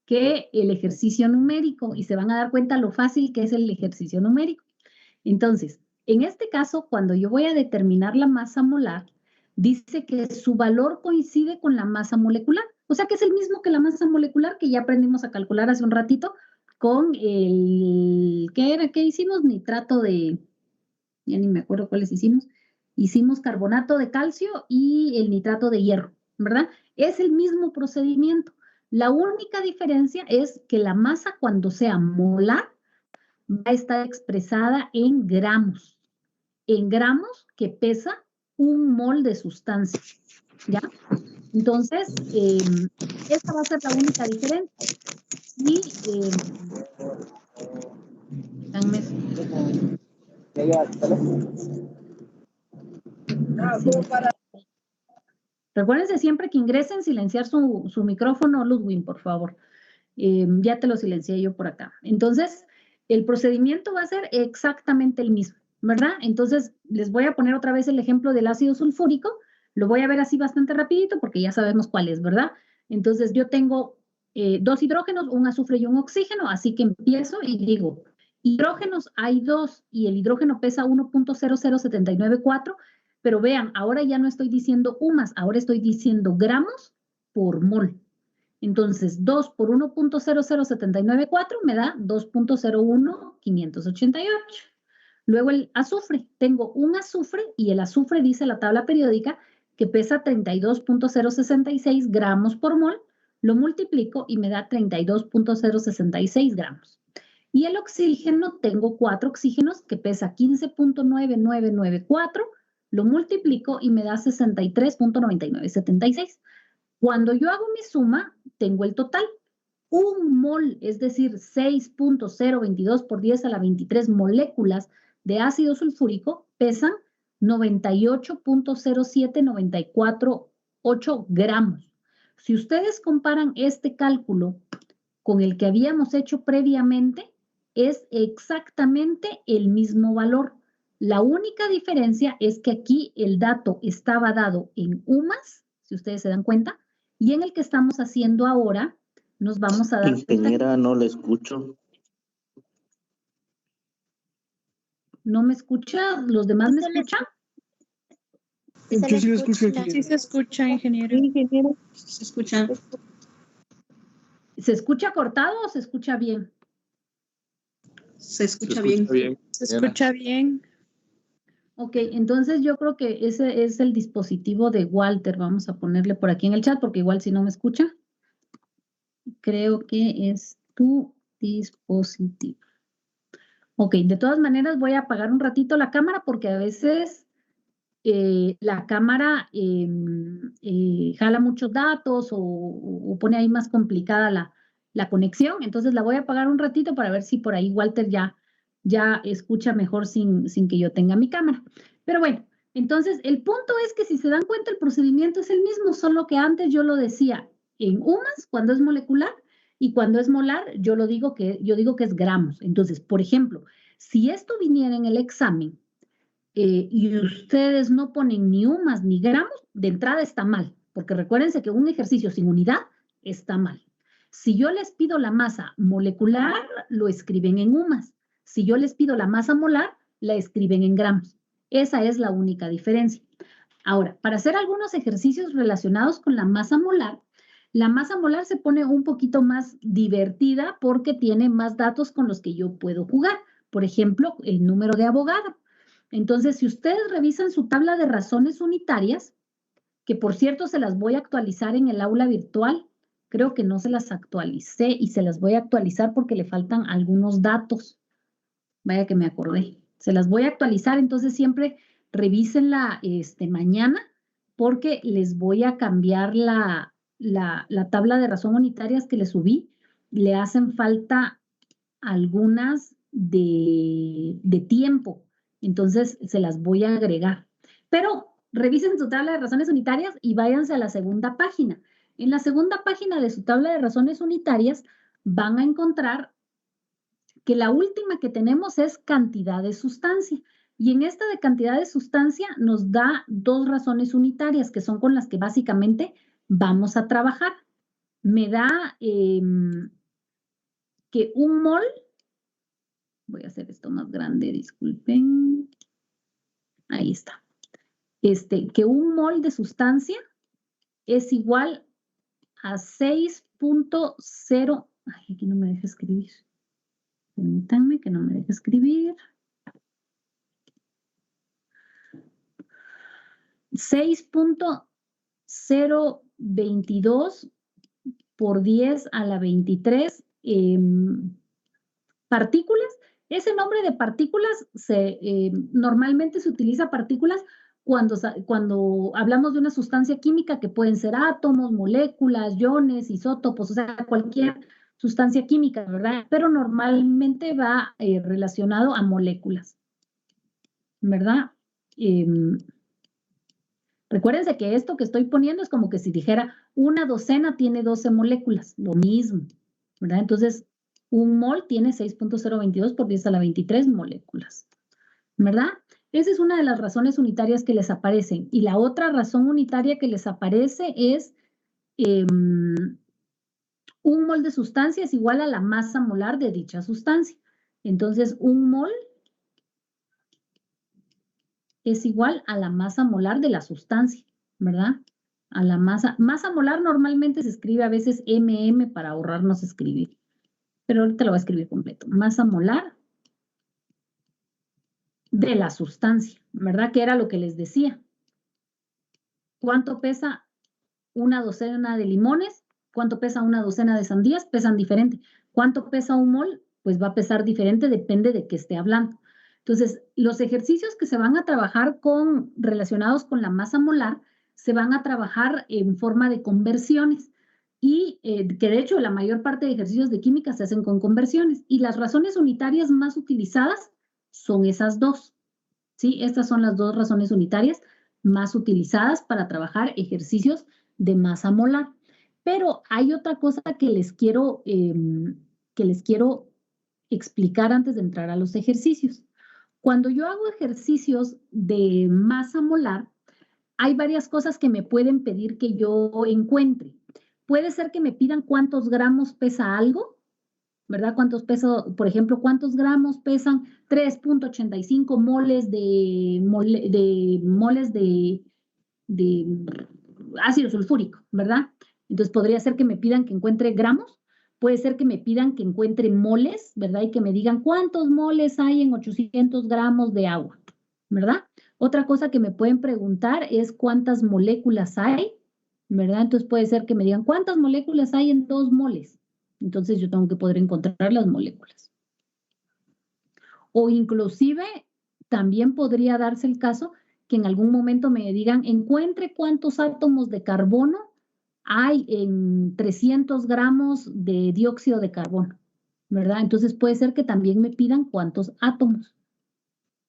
que el ejercicio numérico y se van a dar cuenta lo fácil que es el ejercicio numérico. Entonces, en este caso, cuando yo voy a determinar la masa molar, dice que su valor coincide con la masa molecular, o sea que es el mismo que la masa molecular que ya aprendimos a calcular hace un ratito con el, ¿qué hicimos? Nitrato de, ya ni me acuerdo cuáles hicimos. Hicimos carbonato de calcio y el nitrato de hierro, ¿verdad? Es el mismo procedimiento. La única diferencia es que la masa cuando sea molar va a estar expresada en gramos que pesa un mol de sustancia, ¿ya? Entonces, esta va a ser la única diferencia. Y, recuérdense siempre que ingresen, silenciar su micrófono, Ludwig, por favor. Ya te lo silencié yo por acá. Entonces, el procedimiento va a ser exactamente el mismo, ¿verdad? Entonces, les voy a poner otra vez el ejemplo del ácido sulfúrico. Lo voy a ver así bastante rapidito porque ya sabemos cuál es, ¿verdad? Entonces, yo tengo 2 hidrógenos, un azufre y un oxígeno, así que empiezo y digo, hidrógenos hay 2 y el hidrógeno pesa 1.00794, pero vean, ahora ya no estoy diciendo UMAS, ahora estoy diciendo gramos por mol. Entonces, 2 por 1.00794 me da 2.01588. Luego el azufre, tengo un azufre y el azufre dice la tabla periódica que pesa 32.066 gramos por mol, lo multiplico y me da 32.066 gramos. Y el oxígeno, tengo 4 oxígenos que pesa 15.9994, lo multiplico y me da 63.9976. Cuando yo hago mi suma, tengo el total. Un mol, es decir, 6.022 por 10 a la 23 moléculas de ácido sulfúrico pesan 98.07948 gramos. Si ustedes comparan este cálculo con el que habíamos hecho previamente, es exactamente el mismo valor. La única diferencia es que aquí el dato estaba dado en UMAS, si ustedes se dan cuenta, y en el que estamos haciendo ahora, nos vamos a dar... Ingeniera, no le escucho. ¿No me escucha? ¿Los demás me escuchan? Yo sí lo escucho. Sí se escucha, ingeniero. Ingeniero. Se escucha. ¿Se escucha cortado o se escucha bien? Se escucha bien. Se escucha bien. Ok, entonces yo creo que ese es el dispositivo de Walter. Vamos a ponerle por aquí en el chat porque igual si no me escucha. Creo que es tu dispositivo. Ok, de todas maneras voy a apagar un ratito la cámara porque a veces la cámara jala muchos datos o pone ahí más complicada la conexión. Entonces la voy a apagar un ratito para ver si por ahí Walter ya escucha mejor sin que yo tenga mi cámara. Pero bueno, entonces el punto es que si se dan cuenta el procedimiento es el mismo, solo que antes yo lo decía en UMAS cuando es molecular y cuando es molar yo digo que es gramos. Entonces, por ejemplo, si esto viniera en el examen y ustedes no ponen ni UMAS ni gramos, de entrada está mal, porque recuérdense que un ejercicio sin unidad está mal. Si yo les pido la masa molecular, lo escriben en UMAS. Si yo les pido la masa molar, la escriben en gramos. Esa es la única diferencia. Ahora, para hacer algunos ejercicios relacionados con la masa molar se pone un poquito más divertida porque tiene más datos con los que yo puedo jugar. Por ejemplo, el número de Avogadro. Entonces, si ustedes revisan su tabla de razones unitarias, que por cierto se las voy a actualizar en el aula virtual, creo que no se las actualicé y se las voy a actualizar porque le faltan algunos datos. Vaya que me acordé. Se las voy a actualizar, entonces siempre revísenla mañana porque les voy a cambiar la tabla de razón unitarias que les subí. Le hacen falta algunas de tiempo, entonces se las voy a agregar. Pero revisen su tabla de razones unitarias y váyanse a la segunda página. En la segunda página de su tabla de razones unitarias van a encontrar que la última que tenemos es cantidad de sustancia. Y en esta de cantidad de sustancia nos da 2 razones unitarias, que son con las que básicamente vamos a trabajar. Me da que un mol, voy a hacer esto más grande, disculpen. Ahí está. Que un mol de sustancia es igual a 6.0. Ay, aquí no me deja escribir. Permítanme que no me deje escribir. 6.022 por 10 a la 23 partículas. Ese nombre de partículas normalmente se utiliza partículas cuando hablamos de una sustancia química que pueden ser átomos, moléculas, iones, isótopos, o sea, cualquier sustancia química, ¿verdad? Pero normalmente va relacionado a moléculas, ¿verdad? Recuérdense que esto que estoy poniendo es como que si dijera una docena tiene 12 moléculas, lo mismo, ¿verdad? Entonces, un mol tiene 6.022 por 10 a la 23 moléculas, ¿verdad? Esa es una de las razones unitarias que les aparecen. Y la otra razón unitaria que les aparece es un mol de sustancia es igual a la masa molar de dicha sustancia. Entonces, un mol es igual a la masa molar de la sustancia, ¿verdad? A la masa molar normalmente se escribe a veces MM para ahorrarnos escribir. Pero ahorita lo voy a escribir completo. Masa molar de la sustancia, ¿verdad? Que era lo que les decía. ¿Cuánto pesa una docena de limones? ¿Cuánto pesa una docena de sandías? Pesan diferente. ¿Cuánto pesa un mol? Pues va a pesar diferente, depende de qué esté hablando. Entonces, los ejercicios que se van a trabajar relacionados con la masa molar se van a trabajar en forma de conversiones. Y que de hecho la mayor parte de ejercicios de química se hacen con conversiones. Y las razones unitarias más utilizadas son esas dos, ¿sí? Estas son las 2 razones unitarias más utilizadas para trabajar ejercicios de masa molar. Pero hay otra cosa que les quiero explicar antes de entrar a los ejercicios. Cuando yo hago ejercicios de masa molar, hay varias cosas que me pueden pedir que yo encuentre. Puede ser que me pidan cuántos gramos pesa algo, ¿verdad? Por ejemplo, cuántos gramos pesan 3.85 moles de ácido sulfúrico, ¿verdad? Entonces podría ser que me pidan que encuentre gramos, puede ser que me pidan que encuentre moles, ¿verdad? Y que me digan cuántos moles hay en 800 gramos de agua, ¿verdad? Otra cosa que me pueden preguntar es cuántas moléculas hay, ¿verdad? Entonces puede ser que me digan cuántas moléculas hay en 2 moles. Entonces yo tengo que poder encontrar las moléculas. O inclusive también podría darse el caso que en algún momento me digan encuentre cuántos átomos de carbono hay en 300 gramos de dióxido de carbono, ¿verdad? Entonces puede ser que también me pidan cuántos átomos.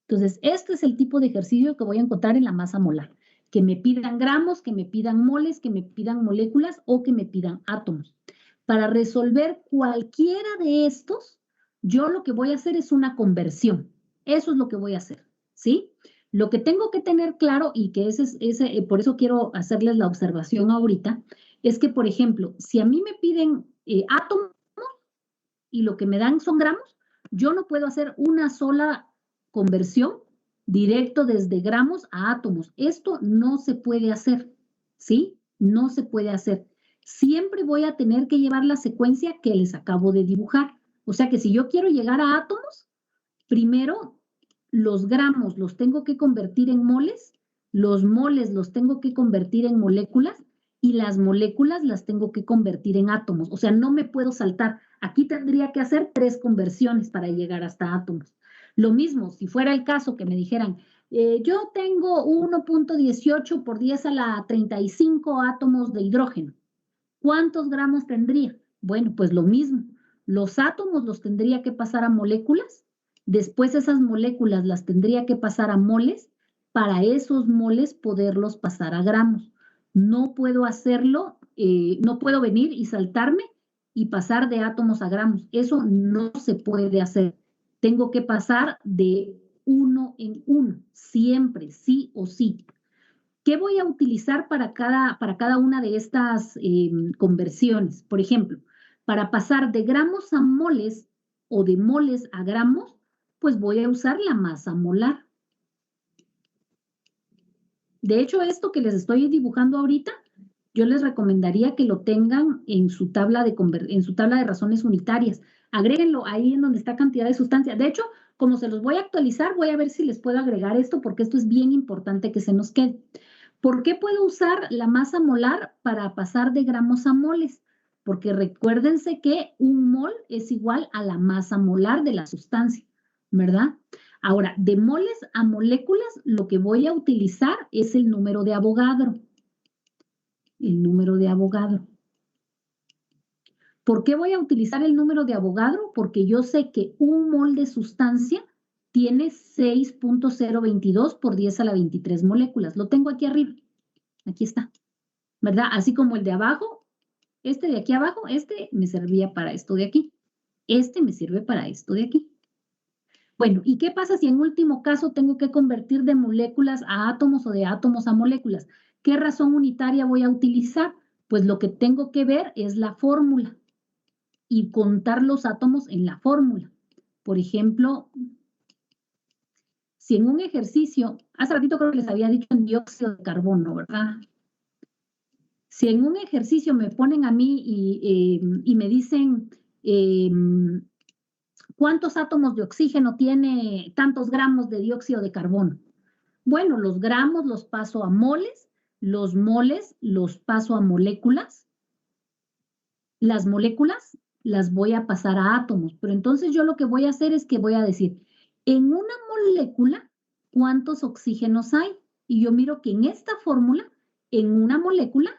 Entonces, este es el tipo de ejercicio que voy a encontrar en la masa molar. Que me pidan gramos, que me pidan moles, que me pidan moléculas o que me pidan átomos. Para resolver cualquiera de estos, yo lo que voy a hacer es una conversión. Eso es lo que voy a hacer, ¿sí? Lo que tengo que tener claro, y que por eso quiero hacerles la observación ahorita, es que, por ejemplo, si a mí me piden átomos y lo que me dan son gramos, Yo no puedo hacer una sola conversión directo desde gramos a átomos. Esto no se puede hacer, ¿sí? No se puede hacer. Siempre voy a tener que llevar la secuencia que les acabo de dibujar. O sea que si yo quiero llegar a átomos, primero los gramos los tengo que convertir en moles, los moles los tengo que convertir en moléculas y las moléculas las tengo que convertir en átomos. O sea, no me puedo saltar. Aquí tendría que hacer 3 conversiones para llegar hasta átomos. Lo mismo, si fuera el caso que me dijeran, yo tengo 1.18 por 10 a la 35 átomos de hidrógeno. ¿Cuántos gramos tendría? Bueno, pues lo mismo. Los átomos los tendría que pasar a moléculas, después esas moléculas las tendría que pasar a moles, para esos moles poderlos pasar a gramos. No puedo hacerlo, no puedo venir y saltarme y pasar de átomos a gramos. Eso no se puede hacer. Tengo que pasar de uno en uno, siempre, sí o sí. ¿Qué voy a utilizar para cada una de estas conversiones? Por ejemplo, para pasar de gramos a moles o de moles a gramos, pues voy a usar la masa molar. De hecho, esto que les estoy dibujando ahorita, yo les recomendaría que lo tengan en su tabla de razones unitarias. Agréguenlo ahí en donde está cantidad de sustancia. De hecho, como se los voy a actualizar, voy a ver si les puedo agregar esto porque esto es bien importante que se nos quede. ¿Por qué puedo usar la masa molar para pasar de gramos a moles? Porque recuérdense que un mol es igual a la masa molar de la sustancia, ¿verdad? Ahora, de moles a moléculas, lo que voy a utilizar es el número de Avogadro. El número de Avogadro. ¿Por qué voy a utilizar el número de Avogadro? Porque yo sé que un mol de sustancia tiene 6.022 por 10 a la 23 moléculas. Lo tengo aquí arriba. Aquí está. ¿Verdad? Así como el de abajo, este de aquí abajo, este me servía para esto de aquí. Este me sirve para esto de aquí. Bueno, ¿y qué pasa si en último caso tengo que convertir de moléculas a átomos o de átomos a moléculas? ¿Qué razón unitaria voy a utilizar? Pues lo que tengo que ver es la fórmula y contar los átomos en la fórmula. Por ejemplo, si en un ejercicio, hace ratito creo que les había dicho en dióxido de carbono, ¿verdad? Si en un ejercicio me ponen a mí y me dicen cuántos átomos de oxígeno tiene tantos gramos de dióxido de carbono. Bueno, los gramos los paso a moles, los moles los paso a moléculas, las moléculas las voy a pasar a átomos, pero entonces yo lo que voy a hacer es que voy a decir, en una molécula, ¿cuántos oxígenos hay? Y yo miro que en esta fórmula, en una molécula,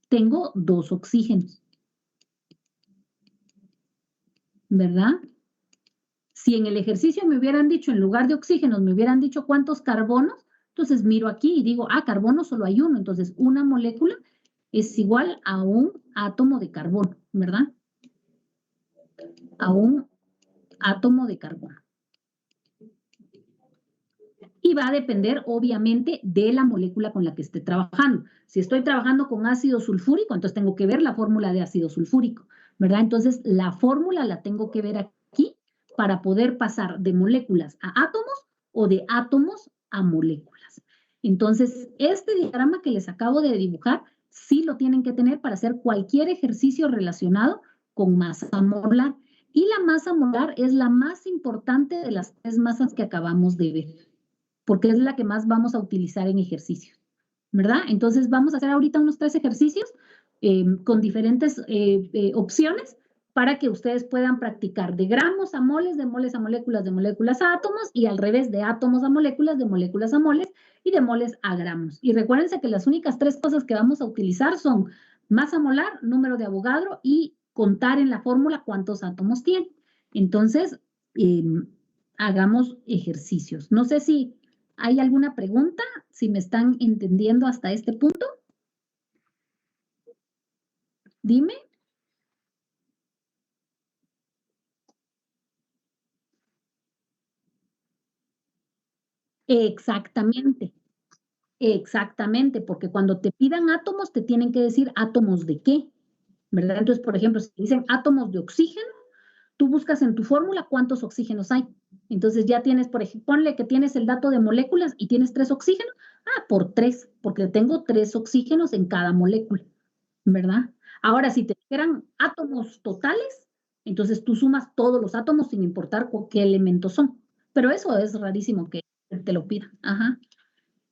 tengo 2 oxígenos, ¿verdad? Si en el ejercicio me hubieran dicho, en lugar de oxígenos, me hubieran dicho cuántos carbonos, entonces miro aquí y digo, carbono solo hay uno, entonces una molécula es igual a un átomo de carbono, ¿verdad? A un átomo de carbono. Y va a depender, obviamente, de la molécula con la que esté trabajando. Si estoy trabajando con ácido sulfúrico, entonces tengo que ver la fórmula de ácido sulfúrico, ¿verdad? Entonces, la fórmula la tengo que ver aquí para poder pasar de moléculas a átomos o de átomos a moléculas. Entonces, este diagrama que les acabo de dibujar, sí lo tienen que tener para hacer cualquier ejercicio relacionado con masa molar. Y la masa molar es la más importante de las 3 masas que acabamos de ver, porque es la que más vamos a utilizar en ejercicios, ¿verdad? Entonces vamos a hacer ahorita unos 3 ejercicios con diferentes opciones para que ustedes puedan practicar de gramos a moles, de moles a moléculas, de moléculas a átomos y al revés, de átomos a moléculas, de moléculas a moles y de moles a gramos. Y recuérdense que las únicas 3 cosas que vamos a utilizar son masa molar, número de Avogadro y contar en la fórmula cuántos átomos tiene. Entonces, hagamos ejercicios. No sé si ¿hay alguna pregunta? Si me están entendiendo hasta este punto. Dime. Exactamente. Exactamente, porque cuando te pidan átomos, te tienen que decir átomos de qué. ¿verdad? Entonces, por ejemplo, si dicen átomos de oxígeno, tú buscas en tu fórmula cuántos oxígenos hay. Entonces ya tienes, por ejemplo, ponle que tienes el dato de moléculas y tienes 3 oxígenos. Por 3, porque tengo 3 oxígenos en cada molécula, ¿verdad? Ahora, si te dijeran átomos totales, entonces tú sumas todos los átomos sin importar qué elementos son. Pero eso es rarísimo que te lo pidan. Ajá.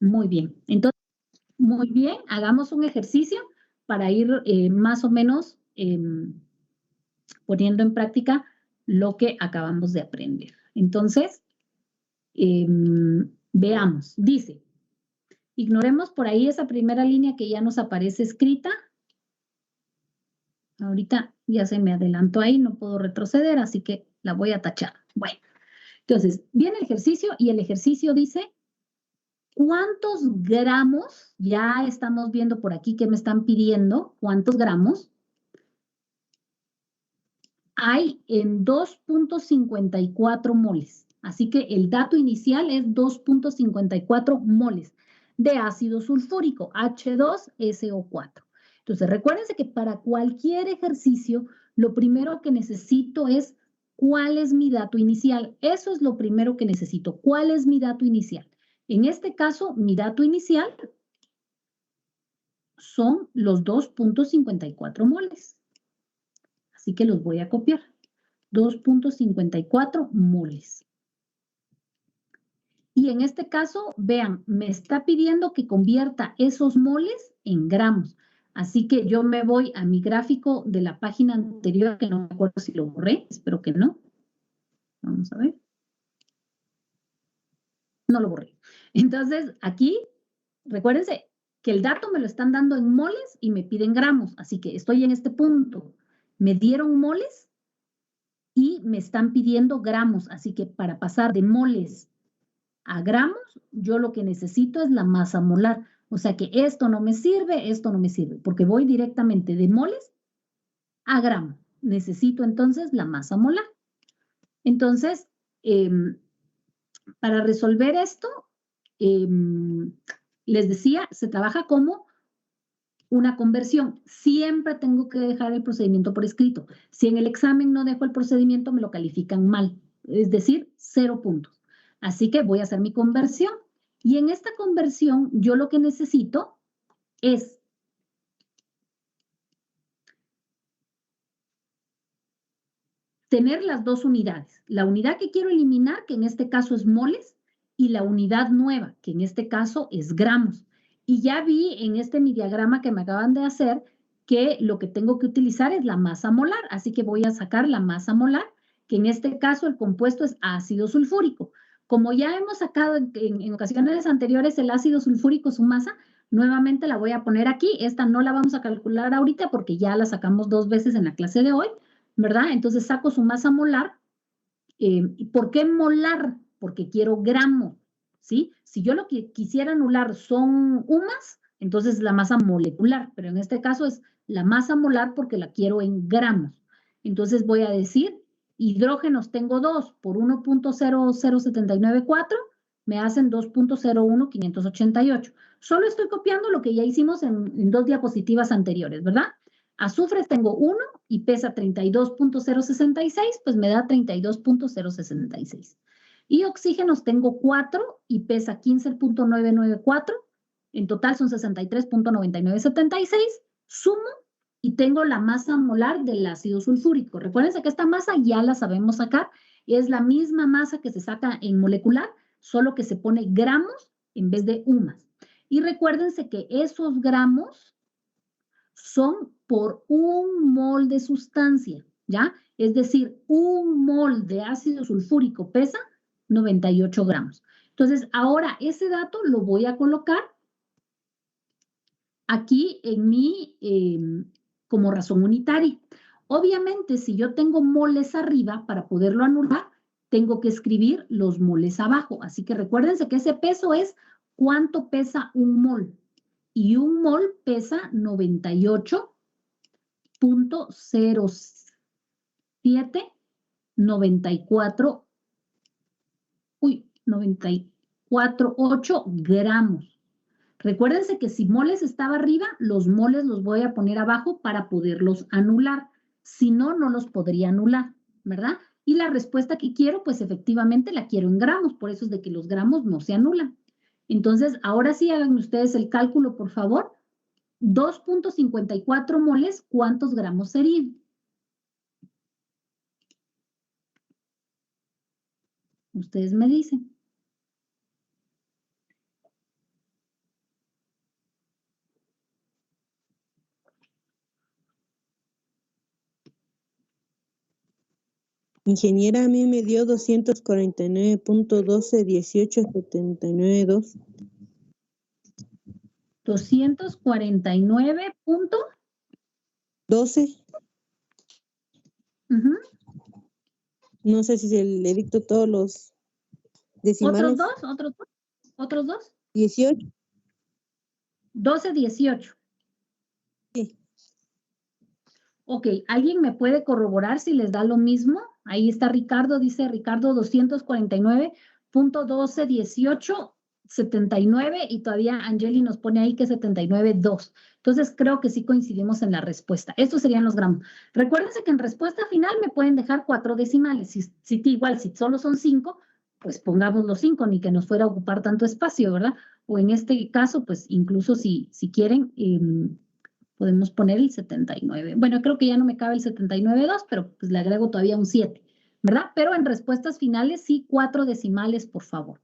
Muy bien. Entonces, muy bien, hagamos un ejercicio para ir más o menos poniendo en práctica lo que acabamos de aprender. Entonces, veamos. Dice, ignoremos por ahí esa primera línea que ya nos aparece escrita. Ahorita ya se me adelantó ahí, no puedo retroceder, así que la voy a tachar. Bueno, entonces, viene el ejercicio y el ejercicio dice, ¿cuántos gramos? Ya estamos viendo por aquí que me están pidiendo, ¿cuántos gramos hay en 2.54 moles? Así que el dato inicial es 2.54 moles de ácido sulfúrico, H2SO4. Entonces, recuérdense que para cualquier ejercicio, lo primero que necesito es cuál es mi dato inicial. Eso es lo primero que necesito. ¿Cuál es mi dato inicial? En este caso, mi dato inicial son los 2.54 moles. Así que los voy a copiar. 2.54 moles. Y en este caso, vean, me está pidiendo que convierta esos moles en gramos. Así que yo me voy a mi gráfico de la página anterior, que no me acuerdo si lo borré, espero que no. Vamos a ver. No lo borré. Entonces, aquí, recuérdense que el dato me lo están dando en moles y me piden gramos. Así que estoy en este punto. Me dieron moles y me están pidiendo gramos. Así que para pasar de moles a gramos, yo lo que necesito es la masa molar. O sea que esto no me sirve, porque voy directamente de moles a gramos. Necesito entonces la masa molar. Entonces, para resolver esto, les decía, se trabaja como una conversión. Siempre tengo que dejar el procedimiento por escrito. Si en el examen no dejo el procedimiento, me lo califican mal, es decir, 0 puntos. Así que voy a hacer mi conversión. Y en esta conversión, yo lo que necesito es tener las dos unidades. La unidad que quiero eliminar, que en este caso es moles, y la unidad nueva, que en este caso es gramos. Y ya vi en mi diagrama que me acaban de hacer que lo que tengo que utilizar es la masa molar. Así que voy a sacar la masa molar, que en este caso el compuesto es ácido sulfúrico. Como ya hemos sacado en ocasiones anteriores el ácido sulfúrico, su masa, nuevamente la voy a poner aquí. Esta no la vamos a calcular ahorita porque ya la sacamos 2 veces en la clase de hoy, ¿verdad? Entonces saco su masa molar. ¿Por qué molar? Porque quiero gramo, ¿sí? Si yo lo que quisiera anular son UMAS, entonces la masa molecular, pero en este caso es la masa molar porque la quiero en gramos. Entonces voy a decir, hidrógenos tengo 2 por 1.00794, me hacen 2.01588. Solo estoy copiando lo que ya hicimos en 2 diapositivas anteriores, ¿verdad? Azufres tengo 1 y pesa 32.066, pues me da 32.066. Y oxígenos tengo 4 y pesa 15.994. En total son 63.9976. Sumo y tengo la masa molar del ácido sulfúrico. Recuérdense que esta masa ya la sabemos sacar. Es la misma masa que se saca en molecular, solo que se pone gramos en vez de UMAS. Y recuérdense que esos gramos son por 1 mol de sustancia, ¿ya? Es decir, 1 mol de ácido sulfúrico pesa 98 gramos. Entonces, ahora ese dato lo voy a colocar aquí en como razón unitaria. Obviamente, si yo tengo moles arriba, para poderlo anular, tengo que escribir los moles abajo. Así que recuérdense que ese peso es cuánto pesa 1 mol. Y 1 mol pesa 98.0794, 94.8 gramos. Recuérdense que si moles estaba arriba, los moles los voy a poner abajo para poderlos anular. Si no, no los podría anular, ¿verdad? Y la respuesta que quiero, pues efectivamente la quiero en gramos, por eso es de que los gramos no se anulan. Entonces, ahora sí hagan ustedes el cálculo, por favor. 2.54 moles, ¿cuántos gramos serían? Ustedes me dicen. Ingeniera, a mí me dio 249.121879.2. 249. 12. Uh-huh. No sé si le dicto todos los decimales. ¿Otros dos? 18. 12, 18. Sí. Ok, ¿alguien me puede corroborar si les da lo mismo? Ahí está Ricardo, dice Ricardo 249.121879 y todavía Angeli nos pone ahí que 79.2. Entonces creo que sí coincidimos en la respuesta. Estos serían los gramos. Recuérdense que en respuesta final me pueden dejar 4 decimales. Igual, si solo son 5, pues pongamos los 5, ni que nos fuera a ocupar tanto espacio, ¿verdad? O en este caso, pues incluso si quieren, podemos poner el 79. Bueno, creo que ya no me cabe el 79.2, pero pues le agrego todavía un 7, ¿verdad? Pero en respuestas finales sí 4 decimales, por favor.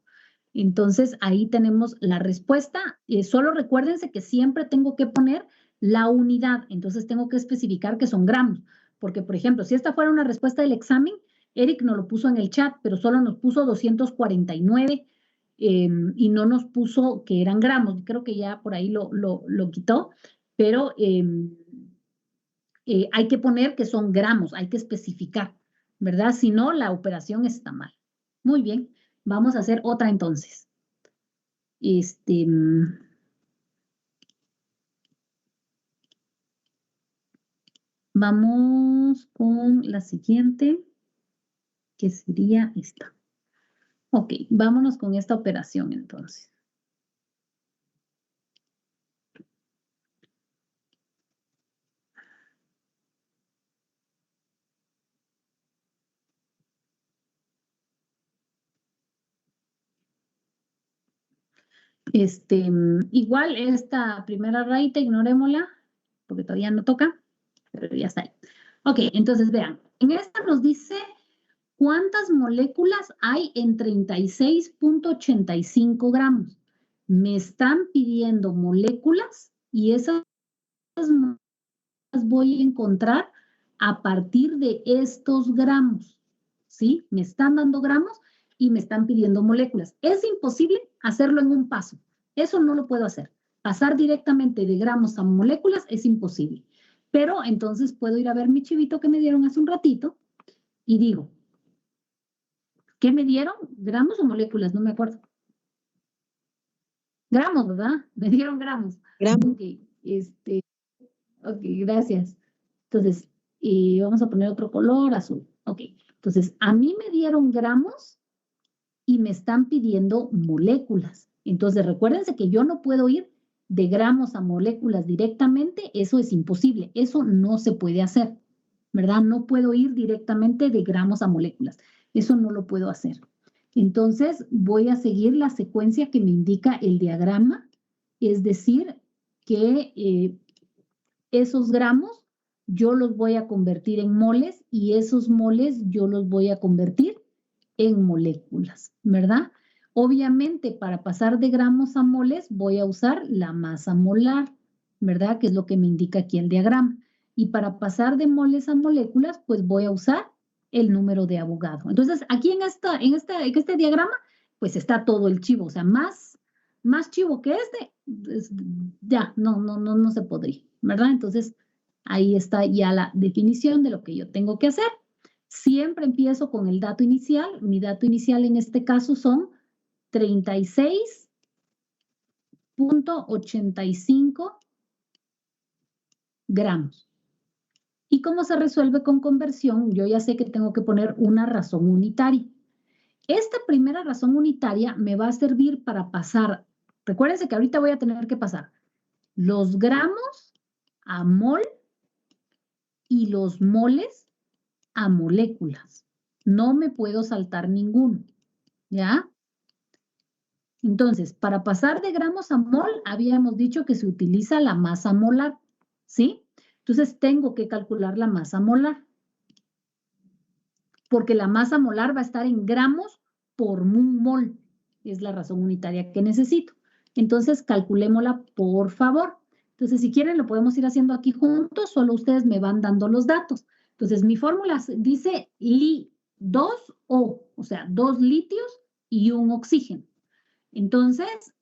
Entonces, ahí tenemos la respuesta. Solo recuérdense que siempre tengo que poner la unidad. Entonces, tengo que especificar que son gramos. Porque, por ejemplo, si esta fuera una respuesta del examen, Eric nos lo puso en el chat, pero solo nos puso 249 y no nos puso que eran gramos. Creo que ya por ahí lo quitó. Pero hay que poner que son gramos, hay que especificar, ¿verdad? Si no, la operación está mal. Muy bien, vamos a hacer otra entonces. Vamos con la siguiente, que sería esta. Ok, vámonos con esta operación entonces. Igual esta primera raíz, ignorémosla, porque todavía no toca, pero ya está ahí. Ok, entonces vean, en esta nos dice cuántas moléculas hay en 36.85 gramos. Me están pidiendo moléculas y esas moléculas voy a encontrar a partir de estos gramos, ¿sí? Me están dando gramos y me están pidiendo moléculas. Es imposible hacerlo en un paso. Eso no lo puedo hacer. Pasar directamente de gramos a moléculas es imposible. Pero entonces puedo ir a ver mi chivito que me dieron hace un ratito y digo, ¿qué me dieron? ¿Gramos o moléculas? No me acuerdo. Gramos, ¿verdad? Me dieron gramos. Gramos. Ok, gracias. Entonces, vamos a poner otro color, azul. Ok, entonces, a mí me dieron gramos y me están pidiendo moléculas. Entonces, recuérdense que yo no puedo ir de gramos a moléculas directamente. Eso es imposible. Eso no se puede hacer, ¿verdad? No puedo ir directamente de gramos a moléculas. Eso no lo puedo hacer. Entonces, voy a seguir la secuencia que me indica el diagrama, es decir, que esos gramos yo los voy a convertir en moles y esos moles yo los voy a convertir en moléculas, ¿verdad? Obviamente, para pasar de gramos a moles voy a usar la masa molar, ¿verdad? Que es lo que me indica aquí el diagrama. Y para pasar de moles a moléculas, pues voy a usar el número de Avogadro. Entonces, aquí en este diagrama, pues está todo el chivo, o sea, más chivo que ya, no se podría, ¿verdad? Entonces, ahí está ya la definición de lo que yo tengo que hacer. Siempre empiezo con el dato inicial. Mi dato inicial en este caso son 36.85 gramos. ¿Y cómo se resuelve con conversión? Yo ya sé que tengo que poner una razón unitaria. Esta primera razón unitaria me va a servir para pasar Recuérdense que ahorita voy a tener que pasar los gramos a mol y los moles a moléculas. No me puedo saltar ninguno, ¿ya? Entonces, para pasar de gramos a mol, habíamos dicho que se utiliza la masa molar, ¿sí? Entonces, tengo que calcular la masa molar, porque la masa molar va a estar en gramos por un mol. Es la razón unitaria que necesito. Entonces, calculémosla, por favor. Entonces, si quieren, lo podemos ir haciendo aquí juntos, solo ustedes me van dando los datos. Entonces, mi fórmula dice Li2O, o sea, 2 litios y un oxígeno. Entonces,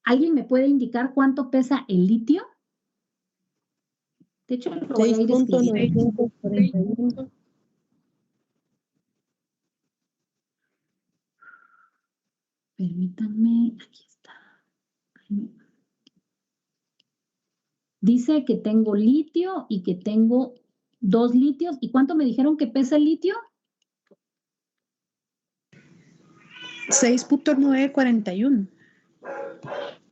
¿alguien me puede indicar cuánto pesa el litio? De hecho, lo voy a ir escribiendo. 6.941. Permítanme, aquí está. Dice que tengo litio y que tengo 2 litios. ¿Y cuánto me dijeron que pesa el litio? 6.941.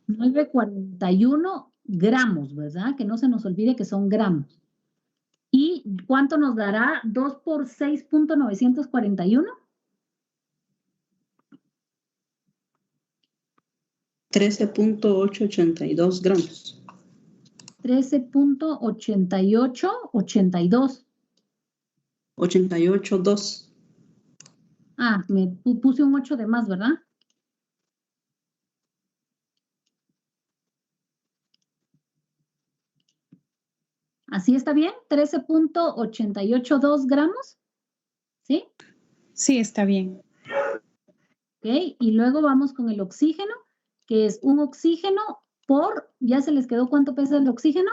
941 gramos, ¿verdad? Que no se nos olvide que son gramos. ¿Y cuánto nos dará 2 por 6.941? 13.882 gramos. 13.8882. 88.2. Ah, me puse un 8 de más, ¿verdad? ¿Así está bien? 13.882 gramos. ¿Sí? Sí, está bien. Ok, y luego vamos con el oxígeno, que es un oxígeno por, ¿ya se les quedó cuánto pesa el oxígeno?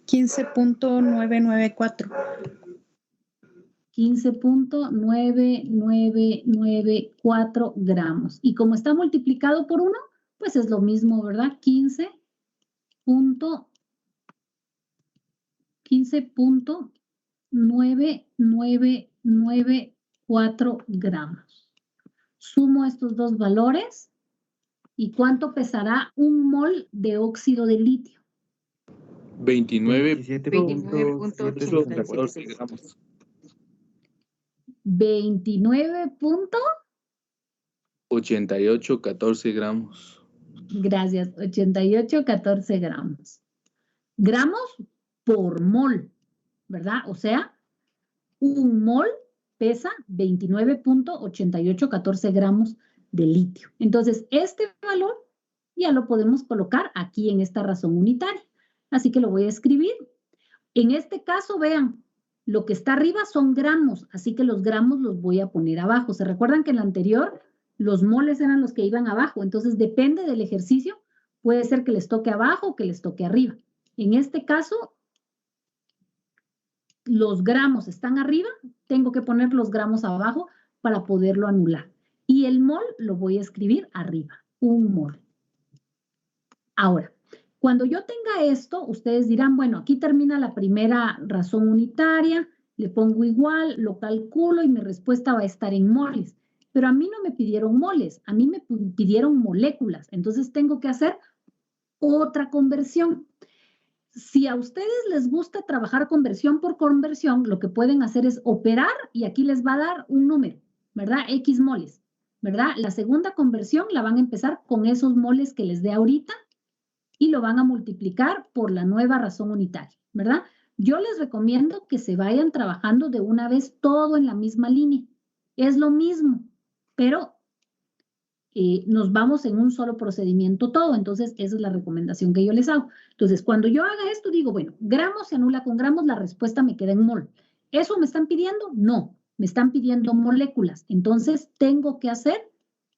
15.994. 15.9994 gramos. Y como está multiplicado por 1, pues es lo mismo, ¿verdad? 15.9994 gramos. Sumo estos dos valores. ¿Y cuánto pesará un mol de óxido de litio? 29.714 gramos. 88.14 gramos. Gracias, 88.14 gramos. Gramos por mol, ¿verdad? O sea, un mol pesa 29.8814 gramos de litio. Entonces, este valor ya lo podemos colocar aquí en esta razón unitaria. Así que lo voy a escribir. En este caso, vean, lo que está arriba son gramos, así que los gramos los voy a poner abajo. ¿Se recuerdan que en la anterior los moles eran los que iban abajo? Entonces, depende del ejercicio. Puede ser que les toque abajo o que les toque arriba. En este caso, los gramos están arriba, tengo que poner los gramos abajo para poderlo anular. Y el mol lo voy a escribir arriba, un mol. Ahora, cuando yo tenga esto, ustedes dirán, bueno, aquí termina la primera razón unitaria, le pongo igual, lo calculo y mi respuesta va a estar en moles. Pero a mí no me pidieron moles, a mí me pidieron moléculas. Entonces tengo que hacer otra conversión. Si a ustedes les gusta trabajar conversión por conversión, lo que pueden hacer es operar y aquí les va a dar un número, ¿verdad? X moles, ¿verdad? La segunda conversión la van a empezar con esos moles que les dé ahorita y lo van a multiplicar por la nueva razón unitaria, ¿verdad? Yo les recomiendo que se vayan trabajando de una vez todo en la misma línea. Es lo mismo, pero nos vamos en un solo procedimiento todo. Entonces, esa es la recomendación que yo les hago. Entonces, cuando yo haga esto, digo, bueno, gramos se anula con gramos, la respuesta me queda en mol. ¿Eso me están pidiendo? No, me están pidiendo moléculas. Entonces, tengo que hacer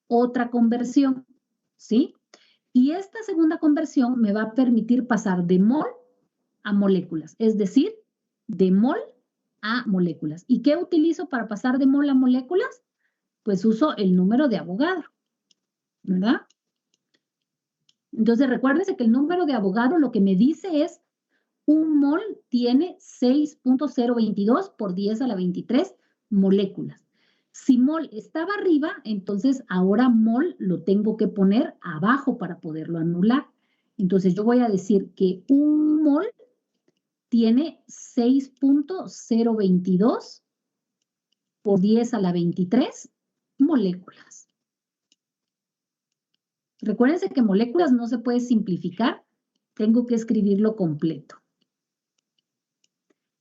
otra conversión, ¿sí? Y esta segunda conversión me va a permitir pasar de mol a moléculas, es decir, de mol a moléculas. ¿Y qué utilizo para pasar de mol a moléculas? Pues uso el número de Avogadro, ¿verdad? Entonces, recuérdense que el número de Avogadro lo que me dice es un mol tiene 6.022 por 10 a la 23 moléculas. Si mol estaba arriba, entonces ahora mol lo tengo que poner abajo para poderlo anular. Entonces yo voy a decir que un mol tiene 6.022 por 10 a la 23 moléculas. Recuérdense que moléculas no se puede simplificar, tengo que escribirlo completo.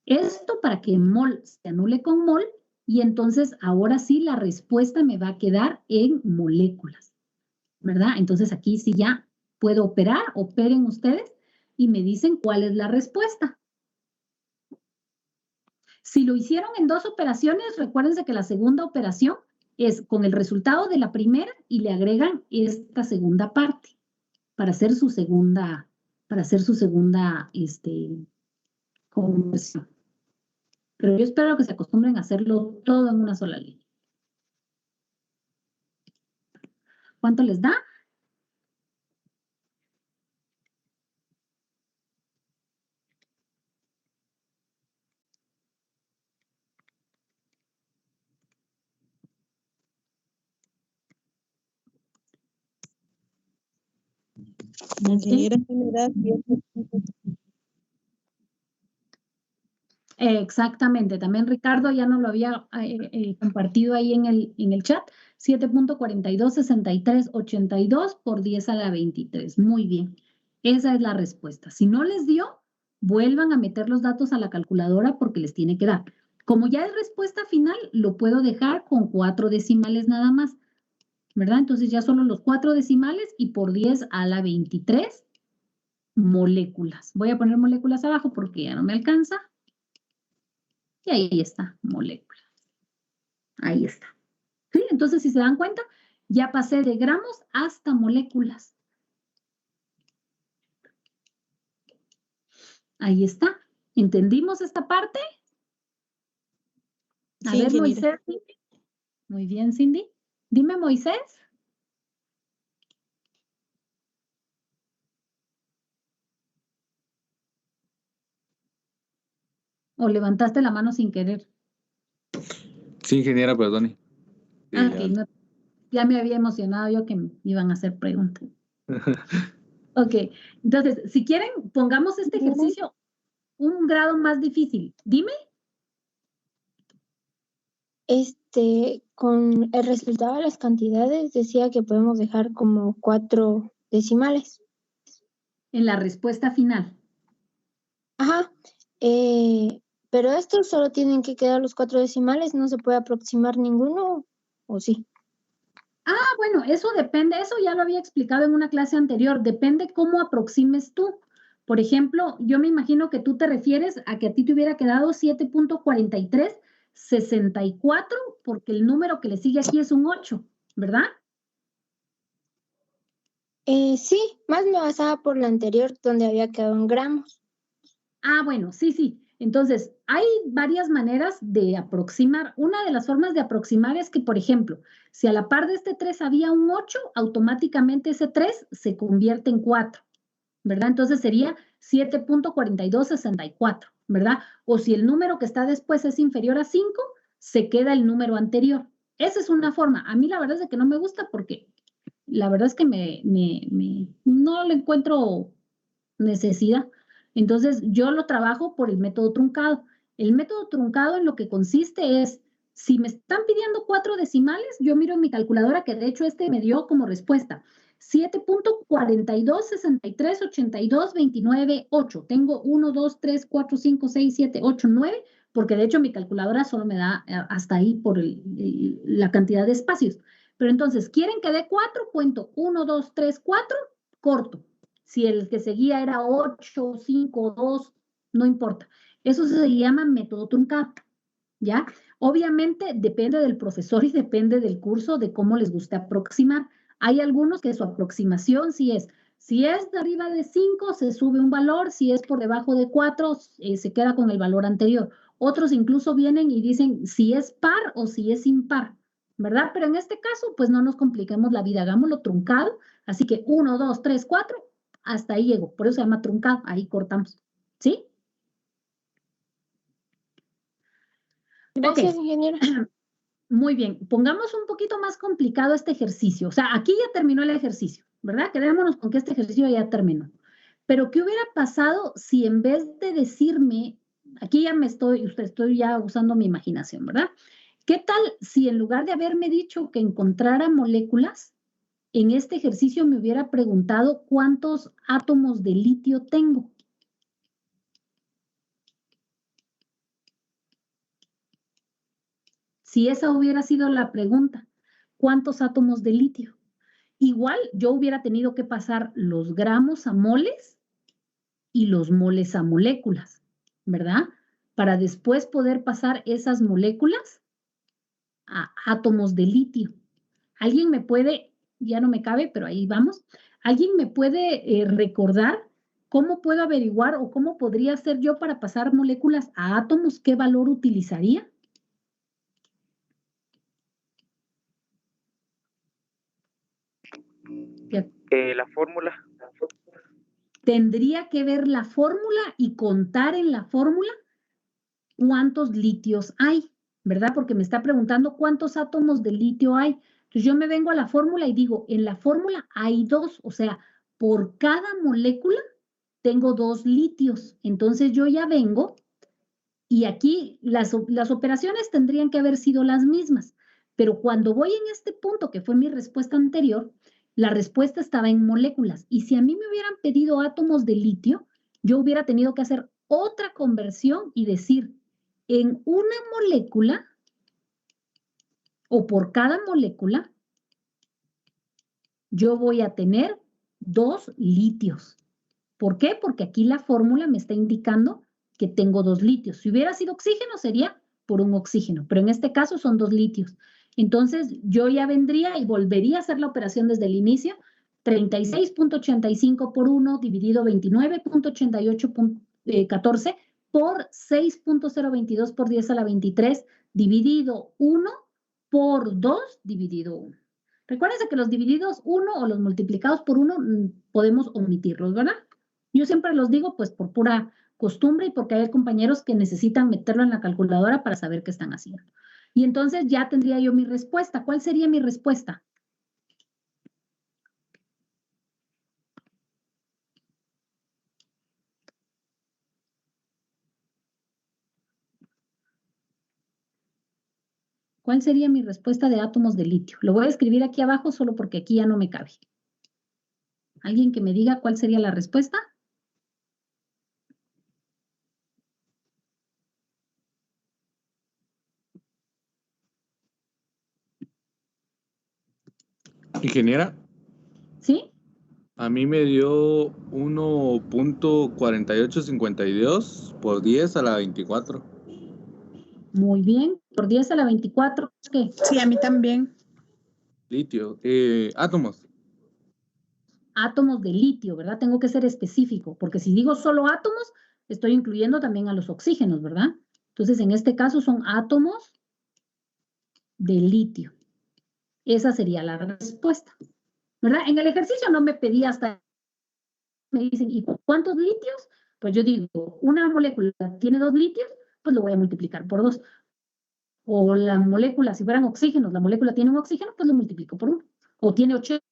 Esto para que mol se anule con mol y entonces ahora sí la respuesta me va a quedar en moléculas, ¿verdad? Entonces aquí sí ya puedo operar, operen ustedes y me dicen cuál es la respuesta. Si lo hicieron en 2 operaciones, recuérdense que la segunda operación es con el resultado de la primera y le agregan esta segunda parte para hacer su segunda, conversión. Pero yo espero que se acostumbren a hacerlo todo en una sola línea. ¿Cuánto les da? Exactamente, también Ricardo ya nos lo había compartido ahí en el chat, 7.426382 por 10 a la 23. Muy bien, esa es la respuesta. Si no les dio, vuelvan a meter los datos a la calculadora porque les tiene que dar. Como ya es respuesta final, lo puedo dejar con 4 decimales nada más, ¿verdad? Entonces ya solo los 4 decimales y por 10 a la 23 moléculas. Voy a poner moléculas abajo porque ya no me alcanza. Y ahí está, moléculas. Ahí está. ¿Sí? Entonces, si se dan cuenta, ya pasé de gramos hasta moléculas. Ahí está. ¿Entendimos esta parte? A ver, Moisés. Cindy. Muy bien, Cindy. Dime, Moisés. ¿O levantaste la mano sin querer? Sí, ingeniera, perdone. Sí, Ok, no, ya me había emocionado yo que me iban a hacer preguntas. Ok, entonces, si quieren, pongamos este ejercicio un grado más difícil. Dime. Con el resultado de las cantidades decía que podemos dejar como 4 decimales. En la respuesta final. Ajá. Pero estos solo tienen que quedar los 4 decimales, no se puede aproximar ninguno, ¿o sí? Ah, bueno, eso depende, eso ya lo había explicado en una clase anterior, depende cómo aproximes tú. Por ejemplo, yo me imagino que tú te refieres a que a ti te hubiera quedado 7.4364, porque el número que le sigue aquí es un 8, ¿verdad? Sí, más me basaba por la anterior, donde había quedado en gramos. Ah, bueno, sí, sí. Entonces, hay varias maneras de aproximar. Una de las formas de aproximar es que, por ejemplo, si a la par de este 3 había un 8, automáticamente ese 3 se convierte en 4, ¿verdad? Entonces sería 7.4264, ¿verdad? O si el número que está después es inferior a 5, se queda el número anterior. Esa es una forma. A mí la verdad es que no me gusta porque la verdad es que no le encuentro necesidad. Entonces, yo lo trabajo por el método truncado. El método truncado en lo que consiste es, si me están pidiendo 4 decimales, yo miro en mi calculadora que de hecho me dio como respuesta 7.42638229.8. Tengo 1, 2, 3, 4, 5, 6, 7, 8, 9, porque de hecho mi calculadora solo me da hasta ahí por la cantidad de espacios. Pero entonces, ¿quieren que dé 4? Cuento 1, 2, 3, 4, corto. Si el que seguía era 8, 5, 2, no importa. Eso se llama método truncado, ¿ya? Obviamente depende del profesor y depende del curso de cómo les guste aproximar. Hay algunos que su aproximación si es de arriba de 5, se sube un valor, si es por debajo de 4, se queda con el valor anterior. Otros incluso vienen y dicen si es par o si es impar, ¿verdad? Pero en este caso, pues no nos compliquemos la vida, hagámoslo truncado. Así que 1, 2, 3, 4, hasta ahí llego. Por eso se llama truncado, ahí cortamos. ¿Sí? Gracias, ingeniera. Muy bien, pongamos un poquito más complicado este ejercicio. O sea, aquí ya terminó el ejercicio, ¿verdad? Quedémonos con que este ejercicio ya terminó. Pero ¿qué hubiera pasado si en vez de decirme, aquí ya estoy ya usando mi imaginación, ¿verdad? ¿Qué tal si en lugar de haberme dicho que encontrara moléculas, en este ejercicio me hubiera preguntado cuántos átomos de litio tengo? Si esa hubiera sido la pregunta, ¿cuántos átomos de litio? Igual yo hubiera tenido que pasar los gramos a moles y los moles a moléculas, ¿verdad? Para después poder pasar esas moléculas a átomos de litio. ¿Alguien me puede, ya no me cabe, pero ahí vamos, ¿alguien me puede recordar cómo puedo averiguar o cómo podría hacer yo para pasar moléculas a átomos? ¿Qué valor utilizaría? La fórmula. Tendría que ver la fórmula y contar en la fórmula cuántos litios hay, ¿verdad? Porque me está preguntando cuántos átomos de litio hay. Entonces yo me vengo a la fórmula y digo, en la fórmula hay 2, o sea, por cada molécula tengo 2 litios. Entonces yo ya vengo y aquí las operaciones tendrían que haber sido las mismas, pero cuando voy en este punto, que fue mi respuesta anterior, la respuesta estaba en moléculas. Y si a mí me hubieran pedido átomos de litio, yo hubiera tenido que hacer otra conversión y decir, en una molécula o por cada molécula, yo voy a tener 2 litios. ¿Por qué? Porque aquí la fórmula me está indicando que tengo 2 litios. Si hubiera sido oxígeno, sería por un oxígeno, pero en este caso son 2 litios. Entonces, yo ya vendría y volvería a hacer la operación desde el inicio, 36.85 por 1 dividido 29.8814 por 6.022 por 10 a la 23 dividido 1 por 2 dividido 1. Recuérdense que los divididos 1 o los multiplicados por 1 podemos omitirlos, ¿verdad? Yo siempre los digo pues por pura costumbre y porque hay compañeros que necesitan meterlo en la calculadora para saber qué están haciendo. Y entonces ya tendría yo mi respuesta. ¿Cuál sería mi respuesta? ¿Cuál sería mi respuesta de átomos de litio? Lo voy a escribir aquí abajo solo porque aquí ya no me cabe. ¿Alguien que me diga cuál sería la respuesta? Ingeniera, ¿Sí? a mí me dio 1.4852 por 10 a la 24. Muy bien. Por 10 a la 24, ¿qué? Sí, a mí también. Litio. Átomos. Átomos de litio, ¿verdad? Tengo que ser específico, porque si digo solo átomos, estoy incluyendo también a los oxígenos, ¿verdad? Entonces, en este caso son átomos de litio. Esa sería la respuesta, ¿verdad? En el ejercicio no me pedí hasta, me dicen, ¿y cuántos litios? Pues yo digo, una molécula tiene 2 litios, pues lo voy a multiplicar por 2. O la molécula, si fueran oxígenos, la molécula tiene un oxígeno, pues lo multiplico por 1. O tiene 80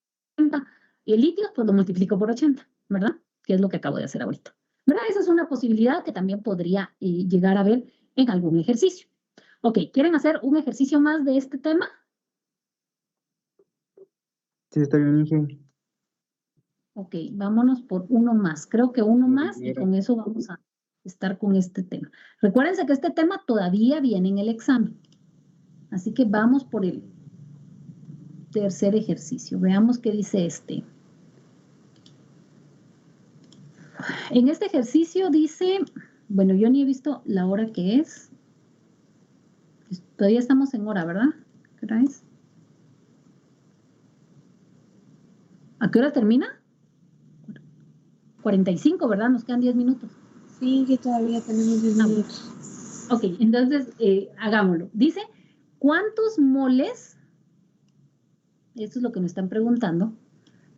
litios, pues lo multiplico por 80, ¿verdad? Que es lo que acabo de hacer ahorita, ¿verdad? Esa es una posibilidad que también podría llegar a ver en algún ejercicio. Ok, ¿quieren hacer un ejercicio más de este tema? Sí, está bien, Inge. Ok, vámonos por uno más. Creo que uno más y Ingeniera. con eso vamos a estar con este tema. Recuérdense que este tema todavía viene en el examen. Así que vamos por el tercer ejercicio. Veamos qué dice este. En este ejercicio dice, bueno, yo ni he visto la hora que es. Todavía estamos en hora, ¿verdad? ¿Qué hora es? ¿A qué hora termina? 45, ¿verdad? Nos quedan 10 minutos. Sí, que todavía tenemos 10 minutos. Ok, entonces hagámoslo. Dice, ¿cuántos moles, esto es lo que me están preguntando,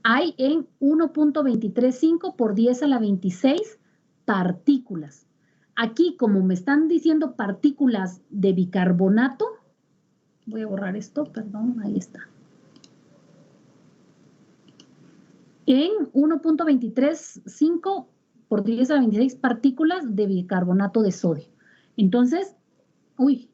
hay en 1.235 por 10 a la 26 partículas? Aquí, como me están diciendo partículas de bicarbonato, Voy a borrar esto, perdón, ahí está. En 1.235 por 10 a la 26 partículas de bicarbonato de sodio. Entonces, uy.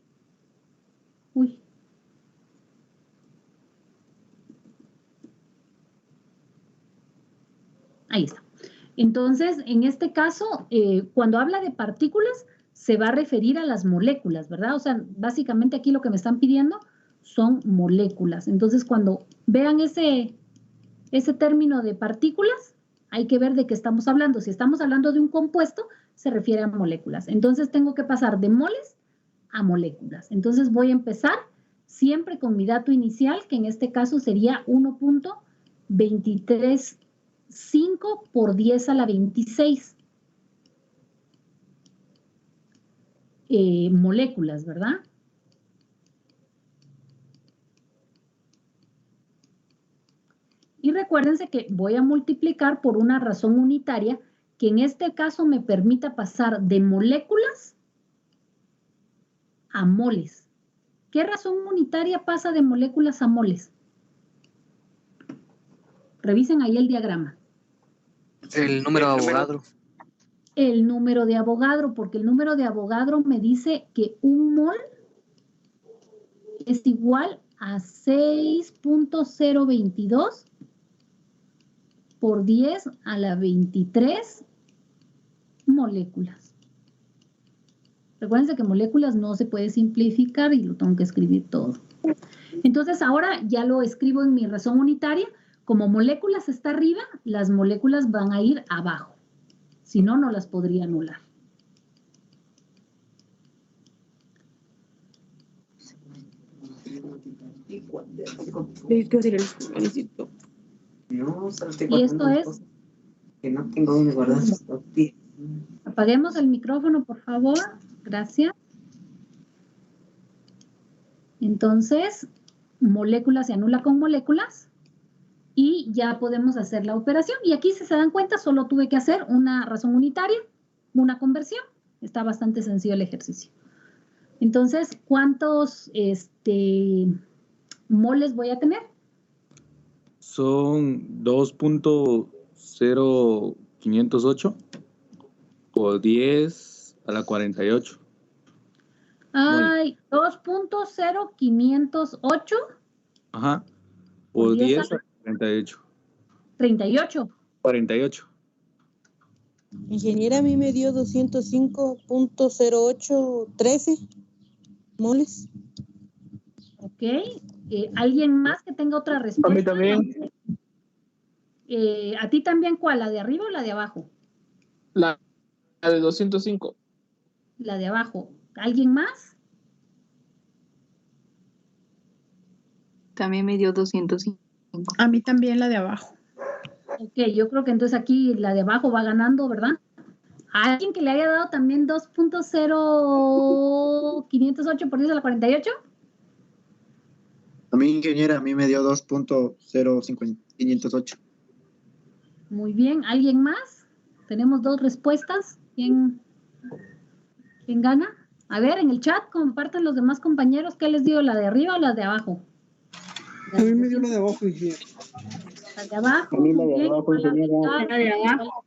Ahí está. Entonces, en este caso, cuando habla de partículas, se va a referir a las moléculas, ¿verdad? O sea, básicamente aquí lo que me están pidiendo son moléculas. Entonces, cuando vean ese término de partículas, hay que ver de qué estamos hablando. Si estamos hablando de un compuesto, se refiere a moléculas. Entonces, tengo que pasar de moles a moléculas. Entonces, voy a empezar siempre con mi dato inicial, que en este caso sería 1.235 por 10 a la 26 moléculas, ¿verdad? Y recuérdense que voy a multiplicar por una razón unitaria que en este caso me permita pasar de moléculas a moles. ¿Qué razón unitaria pasa de moléculas a moles? Revisen ahí el diagrama. El número de Avogadro. El número de Avogadro, porque el número de Avogadro me dice que un mol es igual a 6.022 por 10 a la 23 moléculas. Recuérdense que moléculas no se puede simplificar y lo tengo que escribir todo. Entonces ahora ya lo escribo en mi razón unitaria. Como moléculas está arriba, las moléculas van a ir abajo. Si no, no las podría anular. Y esto es... Que no tengo donde guardar sus tortillas. Apaguemos el micrófono, por favor. Gracias. Entonces, moléculas se anula con moléculas y ya podemos hacer la operación. Y aquí, si se dan cuenta, solo tuve que hacer una razón unitaria, una conversión. Está bastante sencillo el ejercicio. Entonces, ¿cuántos moles voy a tener? Son 2.0508 por 10 a la 48. Ay, 2.0508. Ajá. Por 10 a la 48. 38. 48. Ingeniera, a mí me dio 205.0813 moles. Ok. ¿Alguien más que tenga otra respuesta? A mí también. ¿A ti también cuál? ¿La de arriba o la de abajo? La de 205. La de abajo. ¿Alguien más? También me dio 205. A mí también la de abajo. Ok, yo creo que entonces aquí la de abajo va ganando, ¿verdad? ¿A alguien que le haya dado también 2.0508 por 10 a la 48? A mí, ingeniera, a mí me dio 2.0508. Muy bien. ¿Alguien más? Tenemos dos respuestas. ¿Quién gana? A ver, en el chat compartan los demás compañeros. ¿Qué les dio? ¿La de arriba o la de abajo? A mí me dio la de abajo, ingeniera. La de abajo. A mí la muy de bien. abajo, ingeniera. La de abajo.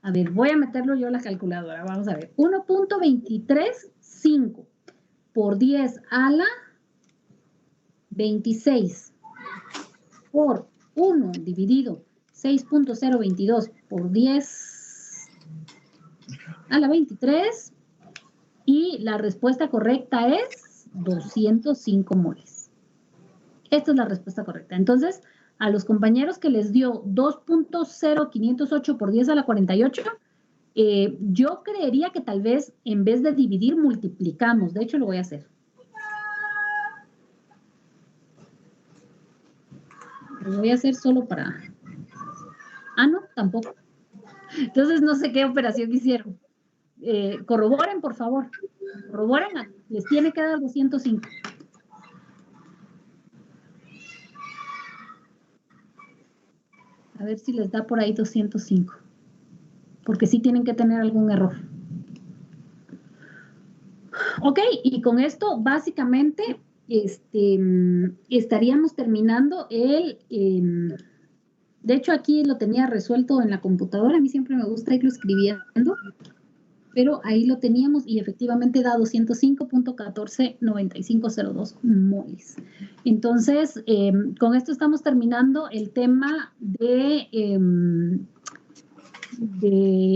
A ver, voy a meterlo yo a la calculadora. Vamos a ver. 1.235 por 10 a la 26 por 1 dividido 6.022 por 10 a la 23 y la respuesta correcta es 205 moles. Esta es la respuesta correcta. Entonces, a los compañeros que les dio 2.0508 por 10 a la 48, yo creería que tal vez en vez de dividir, multiplicamos. De hecho, lo voy a hacer. Lo voy a hacer solo para... Ah, no, tampoco. Entonces, no sé qué operación hicieron. Corroboren, por favor. Corroboren, les tiene que dar 205. A ver si les da por ahí 205. Porque sí tienen que tener algún error. Ok, y con esto básicamente estaríamos terminando de hecho aquí lo tenía resuelto en la computadora, a mí siempre me gusta irlo escribiendo, pero ahí lo teníamos y efectivamente da 205.149502 moles. Entonces, con esto estamos terminando el tema de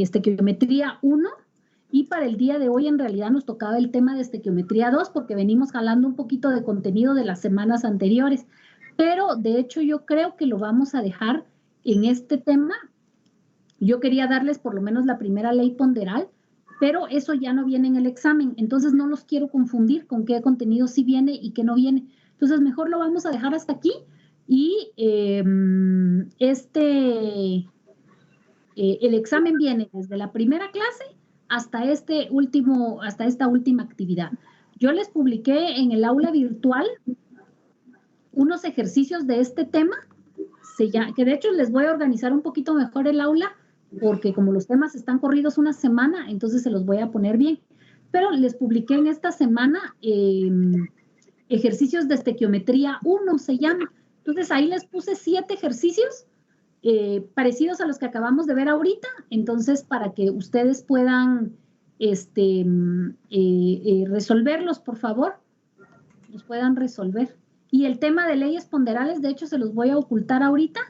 estequiometría 1 y para el día de hoy en realidad nos tocaba el tema de estequiometría 2 porque venimos jalando un poquito de contenido de las semanas anteriores, pero de hecho yo creo que lo vamos a dejar en este tema. Yo quería darles por lo menos la primera ley ponderal, pero eso ya no viene en el examen, entonces no los quiero confundir con qué contenido sí viene y qué no viene. Entonces mejor lo vamos a dejar hasta aquí y el examen viene desde la primera clase hasta esta última actividad. Yo les publiqué en el aula virtual unos ejercicios de este tema, que de hecho les voy a organizar un poquito mejor el aula, porque como los temas están corridos una semana, entonces se los voy a poner bien. Pero les publiqué en esta semana ejercicios de estequiometría 1, se llama. Entonces ahí les puse 7 ejercicios parecidos a los que acabamos de ver ahorita, entonces para que ustedes puedan resolverlos, por favor, los puedan resolver. Y el tema de leyes ponderales, de hecho, se los voy a ocultar ahorita,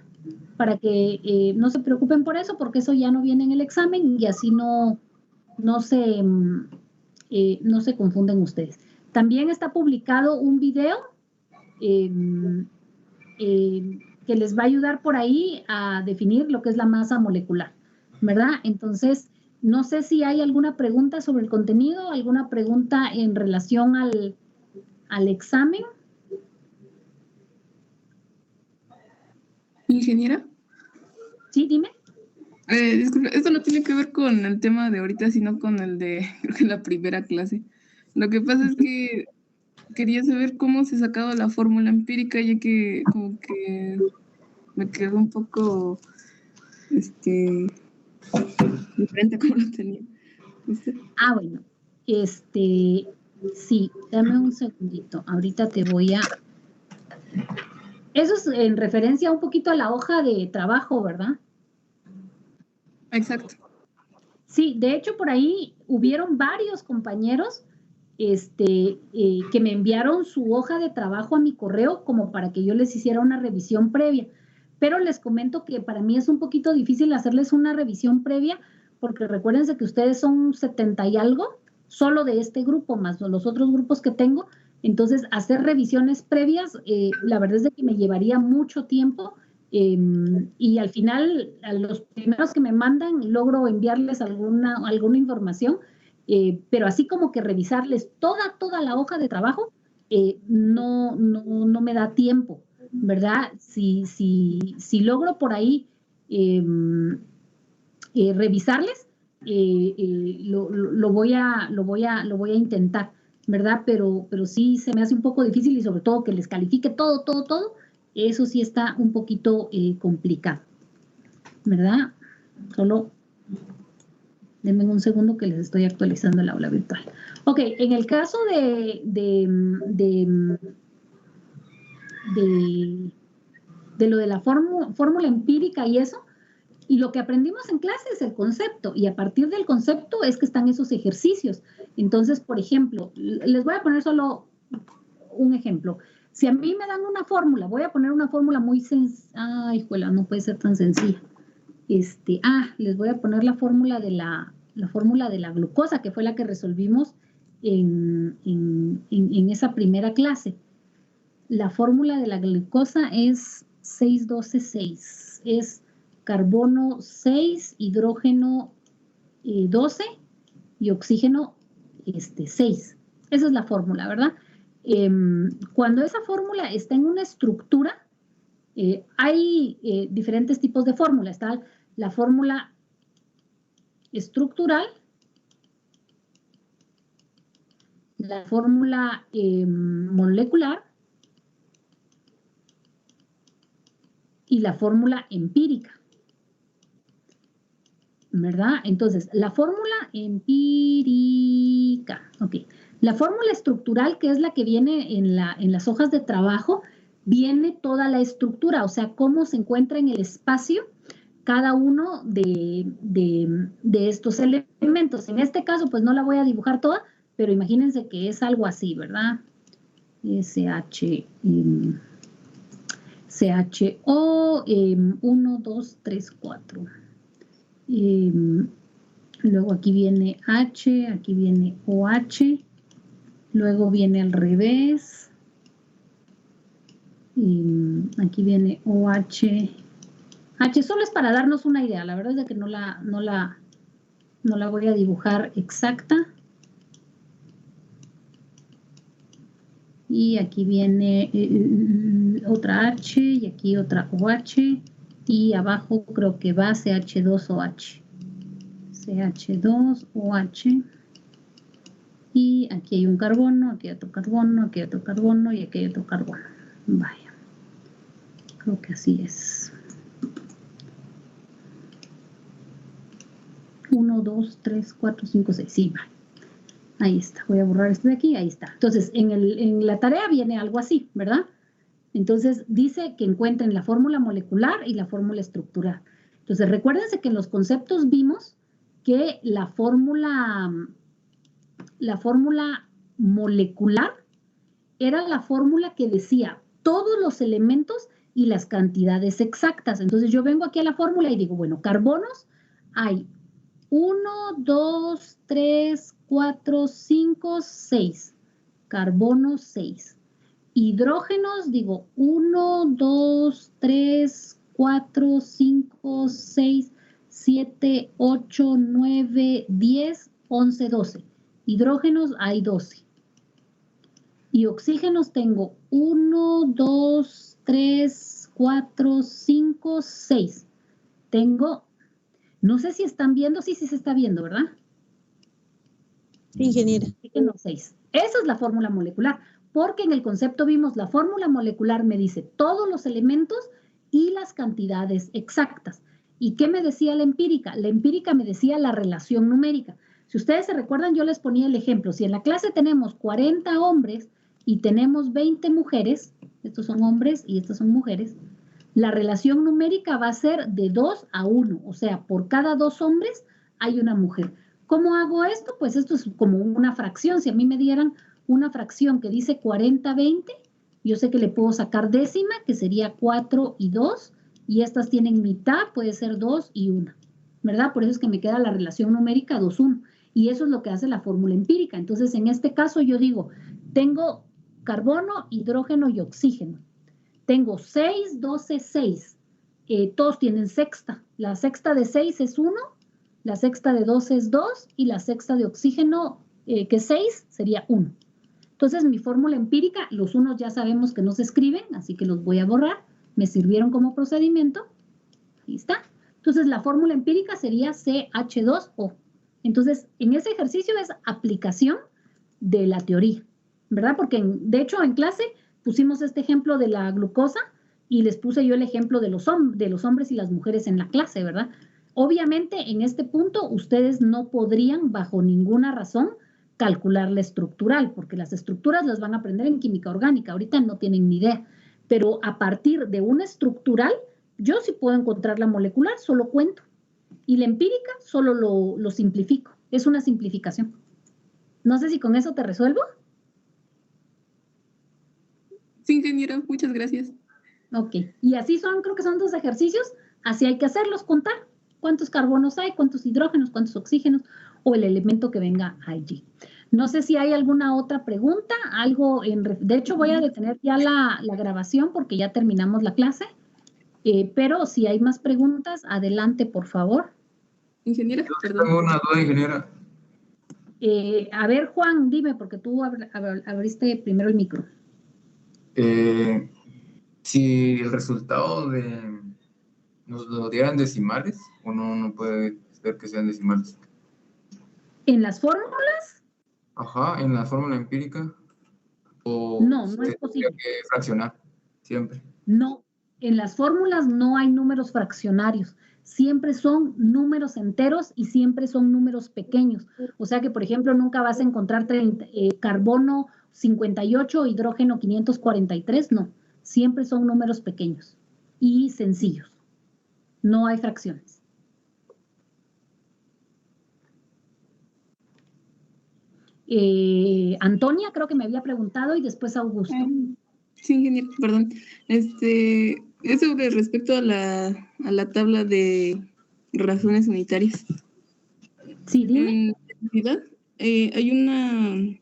para que no se preocupen por eso, porque eso ya no viene en el examen y así no se confunden ustedes. También está publicado un video que les va a ayudar por ahí a definir lo que es la masa molecular, ¿verdad? Entonces, no sé si hay alguna pregunta sobre el contenido, alguna pregunta en relación al examen. Ingeniera. Sí, dime. Disculpe, esto no tiene que ver con el tema de ahorita, sino con el de, creo que la primera clase. Lo que pasa es que quería saber cómo se sacaba la fórmula empírica, ya que como que me quedó un poco diferente a como lo tenía. ¿Usted? Ah, bueno. Sí, dame un segundito. Ahorita te voy a... Eso es en referencia un poquito a la hoja de trabajo, ¿verdad? Exacto. Sí, de hecho por ahí hubieron varios compañeros que me enviaron su hoja de trabajo a mi correo como para que yo les hiciera una revisión previa. Pero les comento que para mí es un poquito difícil hacerles una revisión previa porque recuérdense que ustedes son 70 y algo, solo de este grupo, más los otros grupos que tengo. Entonces, hacer revisiones previas, la verdad es de que me llevaría mucho tiempo y al final, a los primeros que me mandan, logro enviarles alguna información, pero así como que revisarles toda la hoja de trabajo, no me da tiempo, ¿verdad? Si logro por ahí revisarles, lo voy a intentar, ¿verdad? Pero sí se me hace un poco difícil y sobre todo que les califique todo, eso sí está un poquito complicado, ¿verdad? Solo denme un segundo que les estoy actualizando el aula virtual. Ok, en el caso de lo de la fórmula empírica y eso, y lo que aprendimos en clase es el concepto, y a partir del concepto es que están esos ejercicios. Entonces, por ejemplo, les voy a poner solo un ejemplo. Si a mí me dan una fórmula, voy a poner una fórmula muy sencilla. Ay, juela, no puede ser tan sencilla. Les voy a poner la fórmula de la glucosa, que fue la que resolvimos en esa primera clase. La fórmula de la glucosa es 6,12,6. Es carbono 6, hidrógeno 12 y oxígeno 6. Esa es la fórmula, ¿verdad? Cuando esa fórmula está en una estructura, hay diferentes tipos de fórmula. Está la fórmula estructural, la fórmula molecular y la fórmula empírica, ¿verdad? Entonces, la fórmula empírica, ok. La fórmula estructural, que es la que viene en las hojas de trabajo, viene toda la estructura, o sea, cómo se encuentra en el espacio cada uno de estos elementos. En este caso, pues no la voy a dibujar toda, pero imagínense que es algo así, ¿verdad? CHO, 1, 2, 3, 4. Luego aquí viene H, aquí viene OH, luego viene al revés, aquí viene OH. H solo es para darnos una idea, la verdad es que no la voy a dibujar exacta. Y aquí viene otra H y aquí otra OH y abajo creo que va CH2OH. CH2OH. Y aquí hay un carbono, aquí hay otro carbono, aquí hay otro carbono y aquí hay otro carbono. Vaya, creo que así es. 1, 2, 3, 4, 5, 6. Sí, va. Ahí está. Voy a borrar este de aquí. Ahí está. Entonces, en la tarea viene algo así, ¿verdad? Entonces, dice que encuentren la fórmula molecular y la fórmula estructural. Entonces, recuérdense que en los conceptos vimos que la fórmula molecular era la fórmula que decía todos los elementos y las cantidades exactas. Entonces, yo vengo aquí a la fórmula y digo, bueno, carbonos hay 1, 2, 3, 4, 5, 6. Carbono 6. Hidrógenos, digo 1, 2, 3, 4, 5, 6, 7, 8, 9, 10, 11, 12. Hidrógenos hay 12. Y oxígenos tengo 1, 2, 3, 4, 5, 6. Tengo, no sé si están viendo, sí se está viendo, ¿verdad? Sí, ingeniera. Oxígeno 6. Esa es la fórmula molecular, porque en el concepto vimos la fórmula molecular me dice todos los elementos y las cantidades exactas. ¿Y qué me decía la empírica? La empírica me decía la relación numérica. Si ustedes se recuerdan, yo les ponía el ejemplo. Si en la clase tenemos 40 hombres y tenemos 20 mujeres, estos son hombres y estas son mujeres, la relación numérica va a ser de 2 a 1, o sea, por cada 2 hombres hay una mujer. ¿Cómo hago esto? Pues esto es como una fracción. Si a mí me dieran una fracción que dice 40-20, yo sé que le puedo sacar décima, que sería 4 y 2, y estas tienen mitad, puede ser 2 y 1, ¿verdad? Por eso es que me queda la relación numérica 2-1, y eso es lo que hace la fórmula empírica. Entonces, en este caso yo digo, tengo carbono, hidrógeno y oxígeno. Tengo 6, 12, 6. Todos tienen sexta. La sexta de 6 es 1, la sexta de 12 es 2 y la sexta de oxígeno, que es 6, sería 1. Entonces, mi fórmula empírica, los unos ya sabemos que no se escriben, así que los voy a borrar. Me sirvieron como procedimiento. Ahí está. Entonces, la fórmula empírica sería CH2O. Entonces, en ese ejercicio es aplicación de la teoría, ¿verdad? Porque, de hecho, en clase pusimos este ejemplo de la glucosa y les puse yo el ejemplo de los hombres y las mujeres en la clase, ¿verdad? Obviamente, en este punto, ustedes no podrían, bajo ninguna razón, calcular la estructural, porque las estructuras las van a aprender en química orgánica, ahorita no tienen ni idea, pero a partir de una estructural, yo sí puedo encontrar la molecular, solo cuento, y la empírica solo lo simplifico, es una simplificación. No sé si con eso te resuelvo. Sí, ingeniero, muchas gracias. Ok, y así son, creo que son 2 ejercicios, así hay que hacerlos, contar cuántos carbonos hay, cuántos hidrógenos, cuántos oxígenos, o el elemento que venga allí. No sé si hay alguna otra pregunta, algo de hecho voy a detener ya la grabación porque ya terminamos la clase, pero si hay más preguntas, adelante por favor. Ingeniera, perdón. Tengo una duda, ingeniera. A ver, Juan, dime, porque tú abriste primero el micro. Si el resultado nos lo dieran decimales, uno no puede ver que sean decimales. ¿En las fórmulas? Ajá, en la fórmula empírica. ¿O no es posible. Que fraccionar siempre? No, en las fórmulas no hay números fraccionarios. siempre son números enteros y siempre son números pequeños. O sea que, por ejemplo, nunca vas a encontrar carbono 58, hidrógeno 543, no. Siempre son números pequeños y sencillos. No hay fracciones. Antonia creo que me había preguntado y después Augusto. Sí, ingeniero, perdón. Es sobre respecto a la tabla de razones unitarias. Sí, dime. En realidad, hay una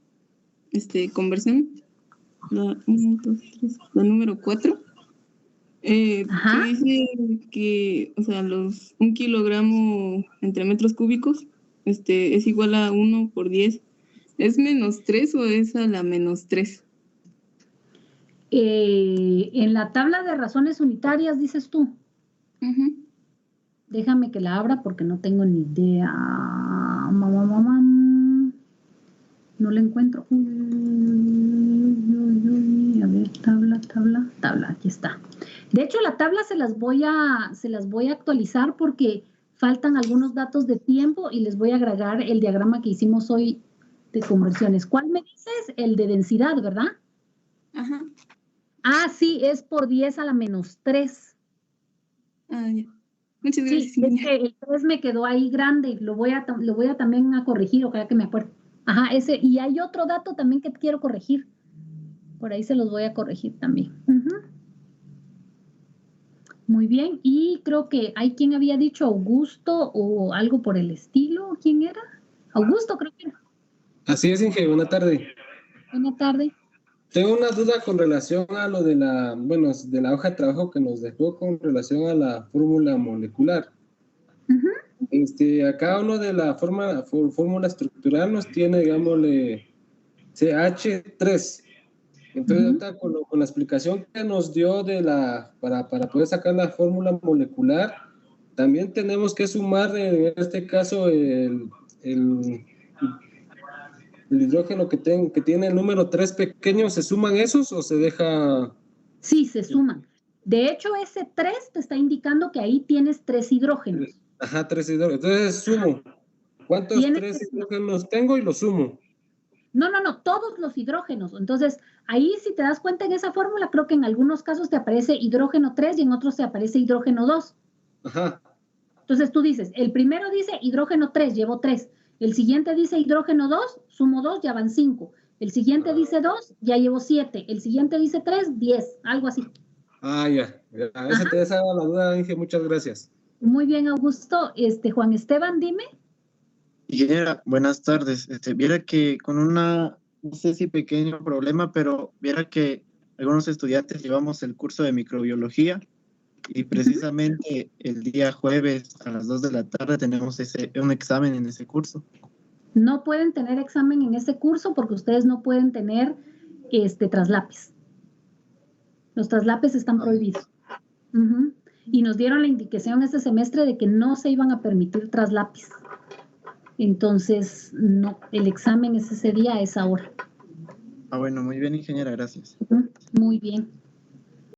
conversión, la número 4, que dice que, o sea, 1 kilogramo entre metros cúbicos es igual a 1 por 10. ¿Es -3 o es a la -3? En la tabla de razones unitarias, dices tú. Déjame que la abra porque no tengo ni idea. No la encuentro. A ver, tabla, aquí está. De hecho, la tabla se las voy a actualizar porque faltan algunos datos de tiempo y les voy a agregar el diagrama que hicimos hoy de conversiones. ¿Cuál me dices? El de densidad, ¿verdad? Ajá. Ah, sí, es por 10 a la -3. Ah, ya. Muchas gracias. Sí, es que el 3 me quedó ahí grande. Lo voy a también a corregir, ojalá que me acuerde. Ajá, ese. Y hay otro dato también que quiero corregir. Por ahí se los voy a corregir también. Muy bien. Y creo que hay quien había dicho Augusto o algo por el estilo. ¿Quién era? Augusto, creo que era. Así es, Inge, buena tarde. Buena tarde. Tengo una duda con relación a lo de de la hoja de trabajo que nos dejó con relación a la fórmula molecular. Acá uno de la fórmula estructural nos tiene, digámosle, CH3. Entonces, ahorita con la explicación que nos dio para poder sacar la fórmula molecular, también tenemos que sumar, en este caso, el hidrógeno que tiene el número 3 pequeño. ¿Se suman esos o se deja? Sí, se suman. De hecho, ese 3 te está indicando que ahí tienes 3 hidrógenos. Ajá, 3 hidrógenos. Entonces sumo. ¿Cuántos 3 hidrógenos tengo y los sumo? No, todos los hidrógenos. Entonces, ahí si te das cuenta en esa fórmula, creo que en algunos casos te aparece hidrógeno 3 y en otros te aparece hidrógeno 2. Ajá. Entonces tú dices, el primero dice hidrógeno 3, llevo 3. El siguiente dice hidrógeno 2, sumo 2, ya van 5. El siguiente dice 2, ya llevo 7. El siguiente dice 3, 10, algo así. Ah, ya. Esa era la duda, Inge. Muchas gracias. Muy bien, Augusto. Juan Esteban, dime. Ingeniera, buenas tardes. Viera que con no sé si pequeño problema, pero viera que algunos estudiantes llevamos el curso de microbiología y precisamente el día jueves a las 2 de la tarde tenemos un examen en ese curso. No pueden tener examen en ese curso porque ustedes no pueden tener traslapes. Los traslapes están prohibidos. Y nos dieron la indicación este semestre de que no se iban a permitir traslapes. Entonces, no, el examen es ese día, a esa hora. Ah, bueno, muy bien, ingeniera, gracias. Muy bien.